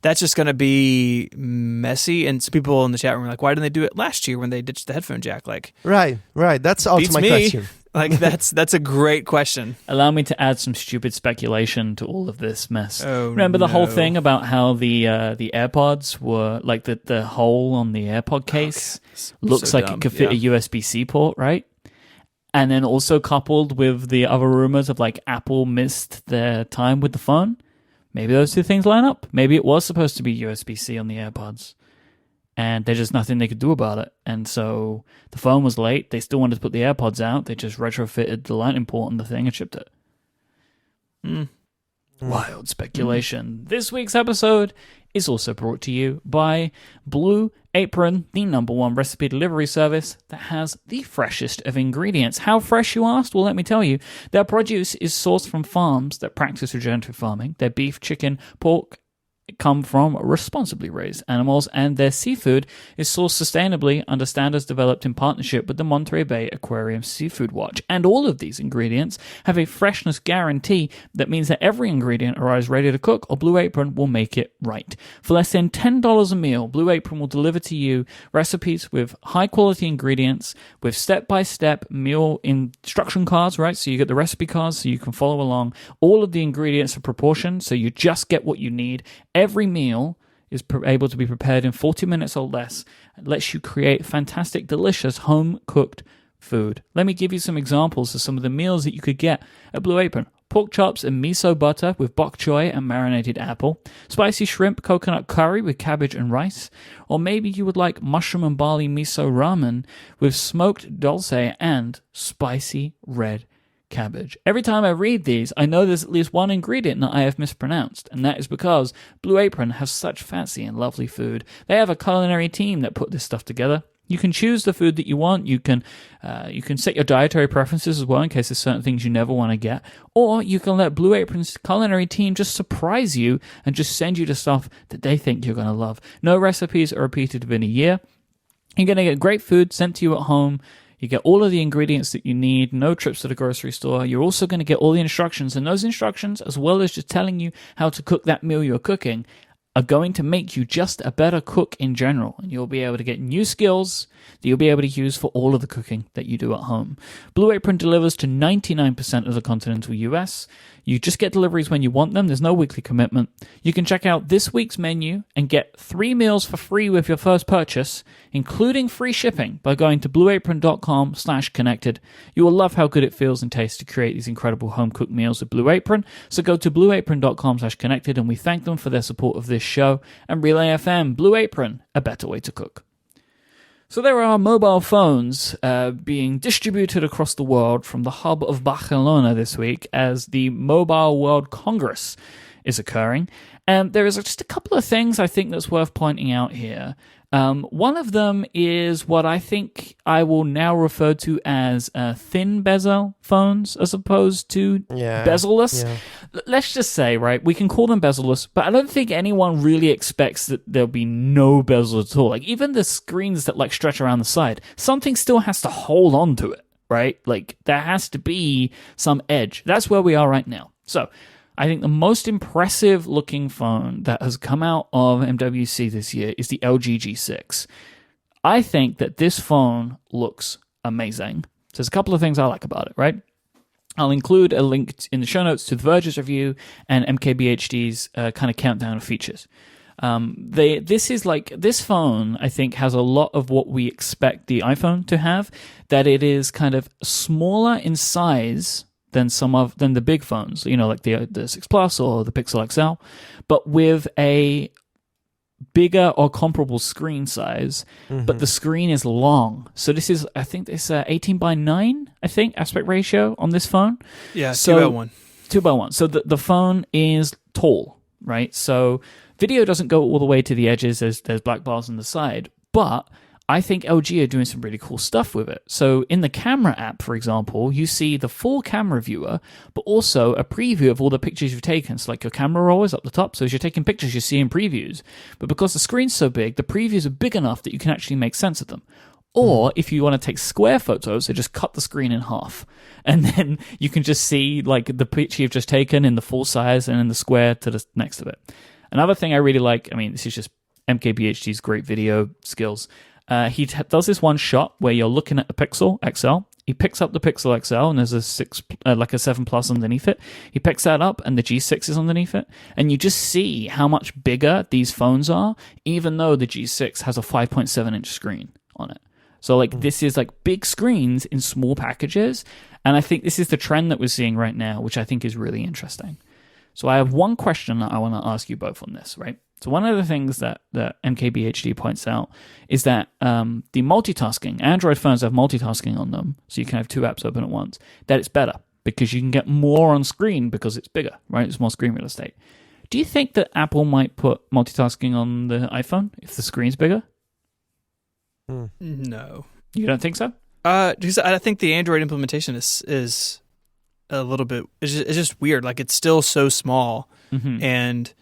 That's just going to be messy. And some people in the chat room are like, why didn't they do it last year when they ditched the headphone jack? Like, Right. That's also beats my me. question. Like, that's a great question. Allow me to add some stupid speculation to all of this mess. Oh, Remember the whole no. thing about how the AirPods were like the hole on the AirPod case looks So like dumb. it could fit Yeah. a USB-C port, right? And then also coupled with the other rumors of like Apple missed their time with the phone. Maybe those two things line up. Maybe it was supposed to be USB-C on the AirPods. And there's just nothing they could do about it. And so the phone was late. They still wanted to put the AirPods out. They just retrofitted the Lightning port on the thing and shipped it. Wild speculation. This week's episode is also brought to you by Blue Apron, the #1 recipe delivery service that has the freshest of ingredients. How fresh, you asked? Well, let me tell you. Their produce is sourced from farms that practice regenerative farming. Their beef, chicken, pork come from responsibly raised animals, and their seafood is sourced sustainably under standards developed in partnership with the Monterey Bay Aquarium Seafood Watch. And all of these ingredients have a freshness guarantee that means that every ingredient arrives ready to cook, or Blue Apron will make it right. For less than $10 a meal, Blue Apron will deliver to you recipes with high quality ingredients, with step-by-step meal instruction cards, right? So you get the recipe cards so you can follow along. All of the ingredients are proportioned, so you just get what you need. Every meal is able to be prepared in 40 minutes or less. It lets you create fantastic, delicious, home-cooked food. Let me give you some examples of some of the meals that you could get at Blue Apron. Pork chops and miso butter with bok choy and marinated apple. Spicy shrimp coconut curry with cabbage and rice. Or maybe you would like mushroom and barley miso ramen with smoked dulce and spicy red cabbage. Every time I read these, I know there's at least one ingredient that I have mispronounced, and that is because Blue Apron has such fancy and lovely food. They have a culinary team that put this stuff together. You can choose the food that you want. You can set your dietary preferences as well in case there's certain things you never want to get. Or you can let Blue Apron's culinary team just surprise you and just send you the stuff that they think you're going to love. No recipes are repeated within a year. You're going to get great food sent to you at home. You get all of the ingredients that you need, no trips to the grocery store. You're also going to get all the instructions, and those instructions, as well as just telling you how to cook that meal you're cooking, are going to make you just a better cook in general. And you'll be able to get new skills that you'll be able to use for all of the cooking that you do at home. Blue Apron delivers to 99% of the continental US. You just get deliveries when you want them. There's no weekly commitment. You can check out this week's menu and get 3 meals for free with your first purchase, including free shipping, by going to blueapron.com/connected. You will love how good it feels and tastes to create these incredible home-cooked meals with Blue Apron. So go to blueapron.com/connected, and we thank them for their support of this show and Relay FM. Blue Apron, a better way to cook. So there are mobile phones being distributed across the world from the hub of Barcelona this week as the Mobile World Congress is occurring. And there is just a couple of things I think that's worth pointing out here. One of them is what I think I will now refer to as thin bezel phones as opposed to bezel-less. Yeah. Let's just say, right, we can call them bezel-less, but I don't think anyone really expects that there'll be no bezel at all. Like, even the screens that like stretch around the side, something still has to hold on to it, right? Like, there has to be some edge. That's where we are right now. So I think the most impressive looking phone that has come out of MWC this year is the LG G6. I think that this phone looks amazing. So there's a couple of things I like about it, right? I'll include a link in the show notes to The Verge's review and MKBHD's kind of countdown of features. This phone, I think, has a lot of what we expect the iPhone to have, that it is kind of smaller in size than the big phones, you know, like the 6 Plus or the Pixel XL, but with a bigger or comparable screen size, but the screen is long. So this is, I think it's 18:9, I think, aspect ratio on this phone. Yeah, so 2:1. 2:1. So the phone is tall, right? So video doesn't go all the way to the edges. There's black bars on the side, but I think LG are doing some really cool stuff with it. So in the camera app, for example, you see the full camera viewer, but also a preview of all the pictures you've taken. So like your camera roll is up the top. So as you're taking pictures, you're seeing previews. But because the screen's so big, the previews are big enough that you can actually make sense of them. Or if you want to take square photos, so just cut the screen in half. And then you can just see like the picture you've just taken in the full size and in the square to the next of it. Another thing I really like, I mean, this is just MKBHD's great video skills. He does this one shot where you're looking at the Pixel XL. He picks up the Pixel XL and there's a 7 Plus underneath it. He picks that up and the G6 is underneath it. And you just see how much bigger these phones are, even though the G6 has a 5.7-inch screen on it. So like this is like big screens in small packages. And I think this is the trend that we're seeing right now, which I think is really interesting. So I have one question that I want to ask you both on this, right? So one of the things that MKBHD points out is that the multitasking, Android phones have multitasking on them, so you can have 2 apps open at once, that it's better because you can get more on screen because it's bigger, right? It's more screen real estate. Do you think that Apple might put multitasking on the iPhone if the screen's bigger? No. You don't think so? Because I think the Android implementation is a little bit. It's just weird. Like it's still so small, and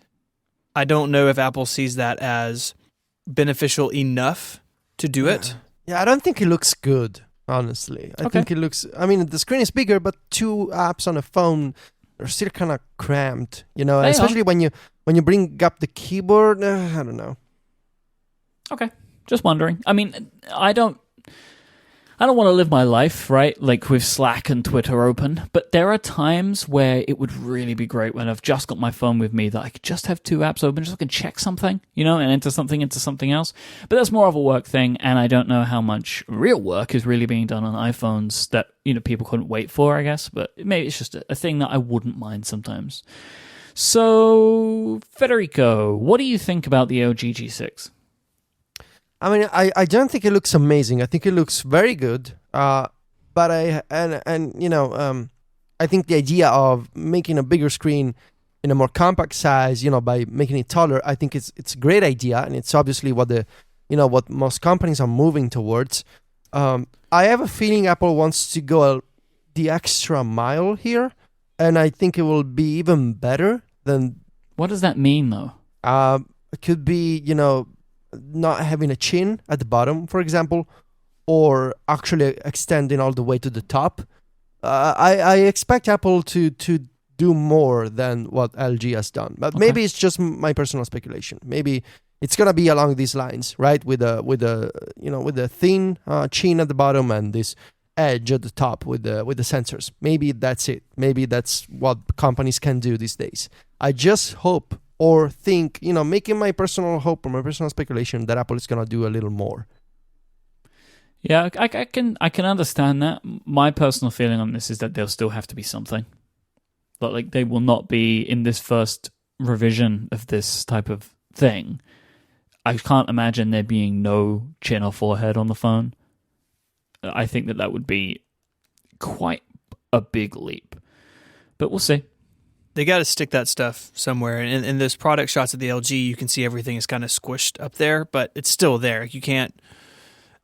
I don't know if Apple sees that as beneficial enough to do it. Yeah, I don't think it looks good. Honestly, I think it looks. I mean, the screen is bigger, but 2 apps on a phone are still kind of cramped. You know, especially when you bring up the keyboard. I don't know. Okay, just wondering. I mean, I don't want to live my life, right, like with Slack and Twitter open, but there are times where it would really be great when I've just got my phone with me that I could just have 2 apps open, just so I can check something, you know, and enter something into something else. But that's more of a work thing, and I don't know how much real work is really being done on iPhones that, you know, people couldn't wait for, I guess, but maybe it's just a thing that I wouldn't mind sometimes. So, Federico, what do you think about the LG G6? I mean, I don't think it looks amazing. I think it looks very good. But I think the idea of making a bigger screen in a more compact size, you know, by making it taller, I think it's a great idea, and it's obviously what what most companies are moving towards. I have a feeling Apple wants to go the extra mile here, and I think it will be even better than. What does that mean, though? It could be, you know, not having a chin at the bottom, for example, or actually extending all the way to the top. I expect Apple to do more than what LG has done, but maybe it's just my personal speculation. Maybe it's gonna be along these lines, right? With a thin chin at the bottom and this edge at the top with the sensors. Maybe that's it. Maybe that's what companies can do these days. I just hope or think, you know, making my personal hope or my personal speculation that Apple is gonna do a little more. Yeah, I can understand that. My personal feeling on this is that there'll still have to be something. But like they will not be in this first revision of this type of thing. I can't imagine there being no chin or forehead on the phone. I think that would be quite a big leap. But we'll see. They got to stick that stuff somewhere. And in those product shots of the LG, you can see everything is kind of squished up there, but it's still there. You can't,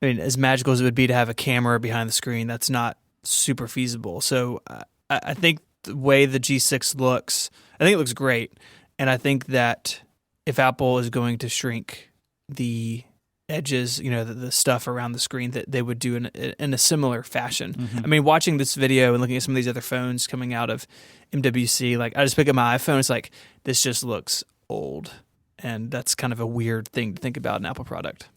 I mean, as magical as it would be to have a camera behind the screen, that's not super feasible. So I think the way the G6 looks, I think it looks great. And I think that if Apple is going to shrink the edges, you know, the stuff around the screen, that they would do in a similar fashion. Mm-hmm. I mean, watching this video and looking at some of these other phones coming out of MWC, like I just pick up my iPhone, it's like, this just looks old. And that's kind of a weird thing to think about an Apple product.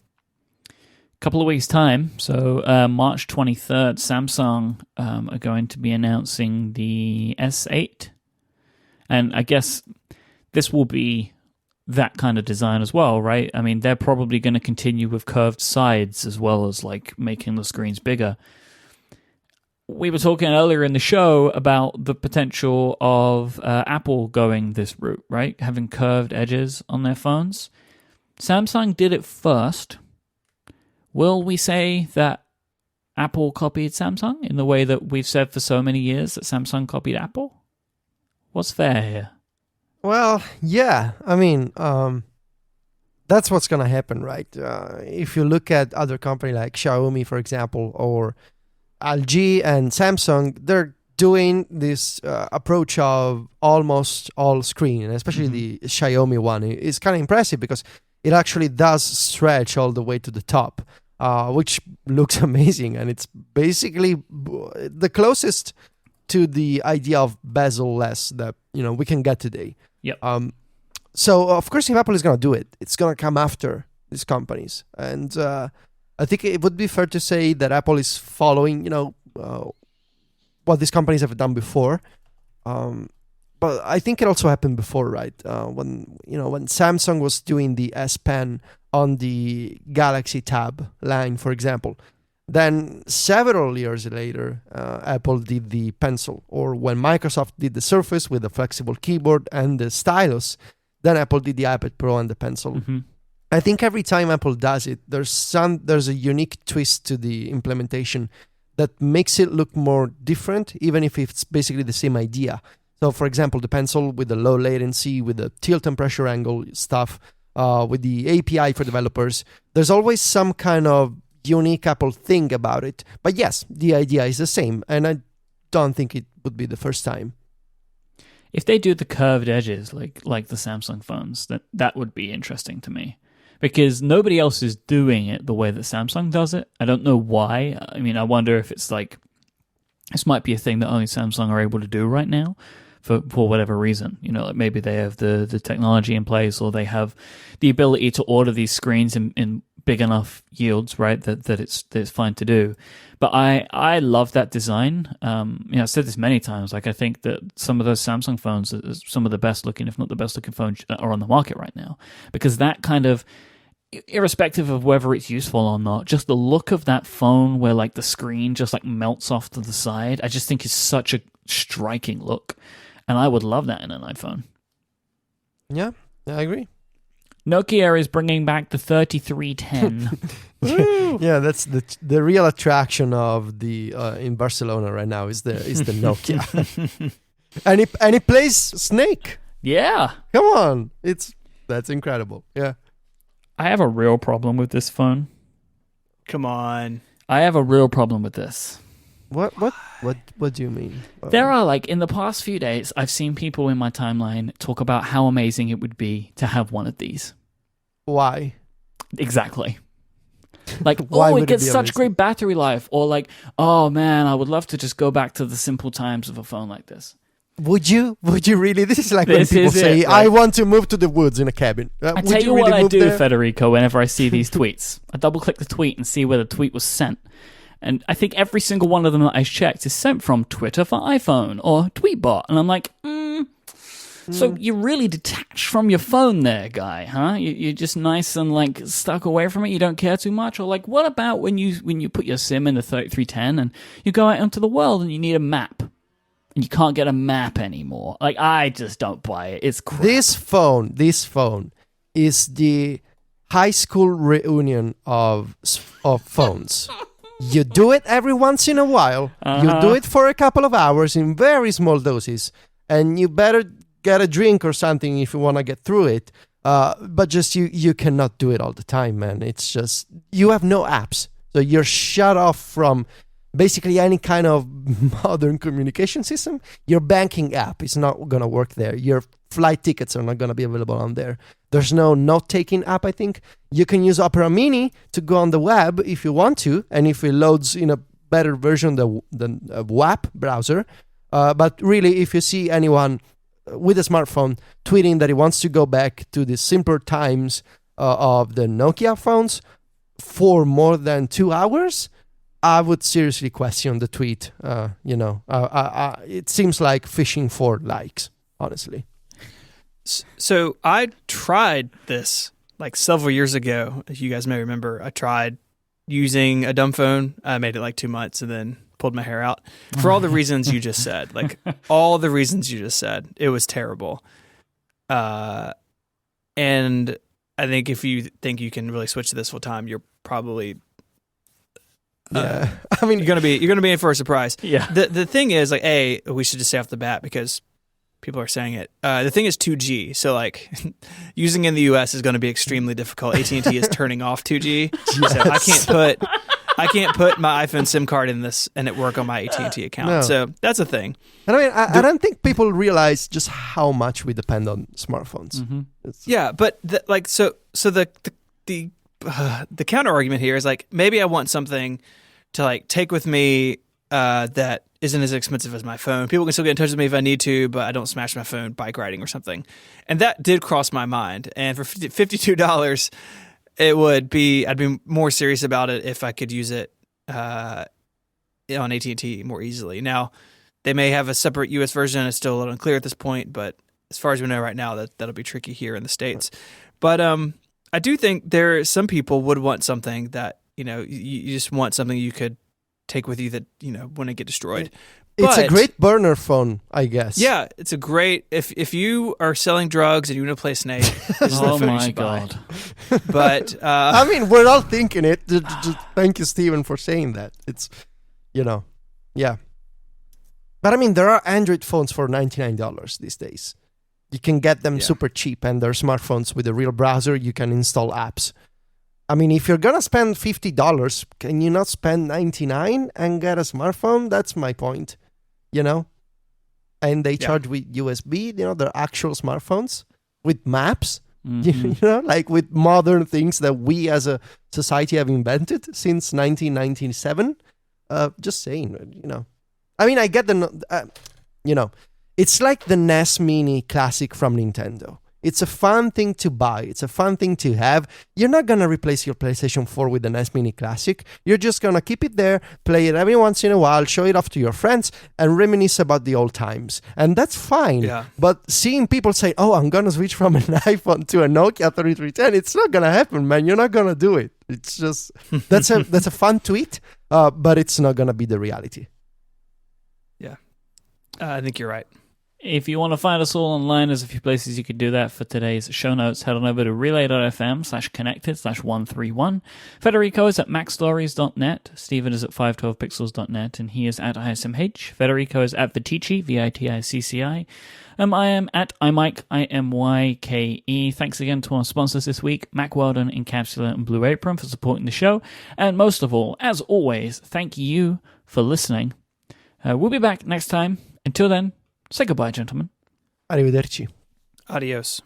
Couple of weeks' time, so March 23rd, Samsung are going to be announcing the S8. And I guess this will be that kind of design as well, right? I mean, they're probably going to continue with curved sides as well as like making the screens bigger. We were talking earlier in the show about the potential of Apple going this route, right? Having curved edges on their phones. Samsung did it first. Will we say that Apple copied Samsung in the way that we've said for so many years that Samsung copied Apple? What's fair here? Well, yeah. I mean, that's what's going to happen, right? If you look at other companies like Xiaomi, for example, or LG and Samsung, they're doing this approach of almost all screen, and especially the Xiaomi one is kind of impressive because it actually does stretch all the way to the top, which looks amazing. And it's basically the closest to the idea of bezel-less that, you know, we can get today. Yep. So, of course, if Apple is going to do it, it's going to come after these companies. And I think it would be fair to say that Apple is following, you know, what these companies have done before. But I think it also happened before, right? When Samsung was doing the S Pen on the Galaxy Tab line, for example. Then several years later, Apple did the Pencil, or when Microsoft did the Surface with the flexible keyboard and the stylus, then Apple did the iPad Pro and the Pencil. Mm-hmm. I think every time Apple does it, there's a unique twist to the implementation that makes it look more different, even if it's basically the same idea. So, for example, the Pencil with the low latency, with the tilt and pressure angle stuff, with the API for developers, there's always some kind of unique Apple thing about it. But yes, the idea is the same, and I don't think it would be the first time. If they do the curved edges like the Samsung phones, that would be interesting to me. Because nobody else is doing it the way that Samsung does it. I don't know why. I mean, I wonder if it's like, this might be a thing that only Samsung are able to do right now for whatever reason. You know, like maybe they have the technology in place, or they have the ability to order these screens in big enough yields, right, that it's fine to do. But I love that design. I've said this many times. Like, I think that some of those Samsung phones are some of the best looking, if not the best looking phones that are on the market right now. Because that kind of, irrespective of whether it's useful or not, just the look of that phone where like the screen just like melts off to the side, I just think is such a striking look. And I would love that in an iPhone. Yeah, I agree. Nokia is bringing back the 3310. Yeah, that's the real attraction of the in Barcelona right now is the Nokia. and it plays Snake. Yeah. Come on. That's incredible. Yeah. I have a real problem with this phone. Come on. I have a real problem with this. What do you mean? There are, like, in the past few days, I've seen people in my timeline talk about how amazing it would be to have one of these. Why? Exactly. Like, Why would it gets be such amazing? great battery life. Or like, oh man, I would love to just go back to the simple times of a phone like this. Would you really? This is like This when people is say, it, right? I want to move to the woods in a cabin. I Would tell you really what I move do, there? Federico, whenever I see these tweets. I double click the tweet and see where the tweet was sent. And I think every single one of them that I checked is sent from Twitter for iPhone or Tweetbot. And I'm like, so you're really detached from your phone there, guy, huh? You're just nice and like stuck away from it. You don't care too much. Or like, what about when you put your SIM in the 3310 and you go out into the world and you need a map? And you can't get a map anymore. Like, I just don't buy it. It's crap. This phone is the high school reunion of phones. You do it every once in a while. You do it for a couple of hours in very small doses, and you better get a drink or something if you want to get through it. But just you cannot do it all the time, man. It's just, you have no apps, so you're shut off from basically any kind of modern communication system. Your banking app is not going to work there. Your flight tickets are not going to be available on there. There's no note-taking app, I think. You can use Opera Mini to go on the web if you want to, and if it loads in a better version than a WAP browser. But really, if you see anyone with a smartphone tweeting that he wants to go back to the simpler times of the Nokia phones for more than 2 hours, I would seriously question the tweet. It seems like fishing for likes, honestly. So I tried this like several years ago. As you guys may remember, I tried using a dumb phone. I made it like 2 months and then pulled my hair out for all the reasons you just said. Like all the reasons you just said. It was terrible. And I think if you think you can really switch to this full time, you're probably Yeah, I mean, you're gonna be in for a surprise. Yeah. The thing is, like, we should just say off the bat because people are saying it. The thing is 2G, so like using in the US is going to be extremely difficult. AT&T is turning off 2G, so I can't put my iPhone SIM card in this and it work on my AT&T account. No. So that's a thing. and I mean, I don't think people realize just how much we depend on smartphones. Mm-hmm. Yeah, but the counter argument here is like maybe I want something to like take with me that isn't as expensive as my phone. People can still get in touch with me if I need to, but I don't smash my phone bike riding or something. And that did cross my mind. And for $52, I'd be more serious about it if I could use it on AT&T more easily. Now, they may have a separate US version. It's still a little unclear at this point, but as far as we know right now, that'll be tricky here in the States. But I do think some people would want something that, you just want something you could take with you that, wouldn't get destroyed. It's a But- great burner phone, I guess. Yeah, it's a great, if you are selling drugs and you want to play Snake, this is the Oh phone you my should buy. god. But, I mean, we're all thinking it. Thank you, Steven, for saying that. It's, yeah. But I mean, there are Android phones for $99 these days. You can get them super cheap, and they're smartphones with a real browser. You can install apps. I mean, if you're gonna spend $50, can you not spend $99 and get a smartphone? That's my point, you know. And they charge with USB. You know, they're actual smartphones with maps. You know, like with modern things that we as a society have invented since 1997. Just saying, you know. I mean, I get the, you know, it's like the NES Mini Classic from Nintendo. It's a fun thing to buy. It's a fun thing to have. You're not going to replace your PlayStation 4 with the NES Mini Classic. You're just going to keep it there, play it every once in a while, show it off to your friends, and reminisce about the old times. And that's fine. Yeah. But seeing people say, oh, I'm going to switch from an iPhone to a Nokia 3310, it's not going to happen, man. You're not going to do it. It's just, that's a fun tweet, but it's not going to be the reality. Yeah. I think you're right. If you want to find us all online, there's a few places you could do that. For today's show notes, head on over to relay.fm/connected/131. Federico is at macstories.net. Stephen is at 512pixels.net, and he is at ISMH. Federico is at Viticci, Viticci. I am at iMyke, IMYKE. Thanks again to our sponsors this week, Mack Weldon, Encapsula, and Blue Apron for supporting the show. And most of all, as always, thank you for listening. We'll be back next time. Until then, say goodbye, gentlemen. Arrivederci. Adios.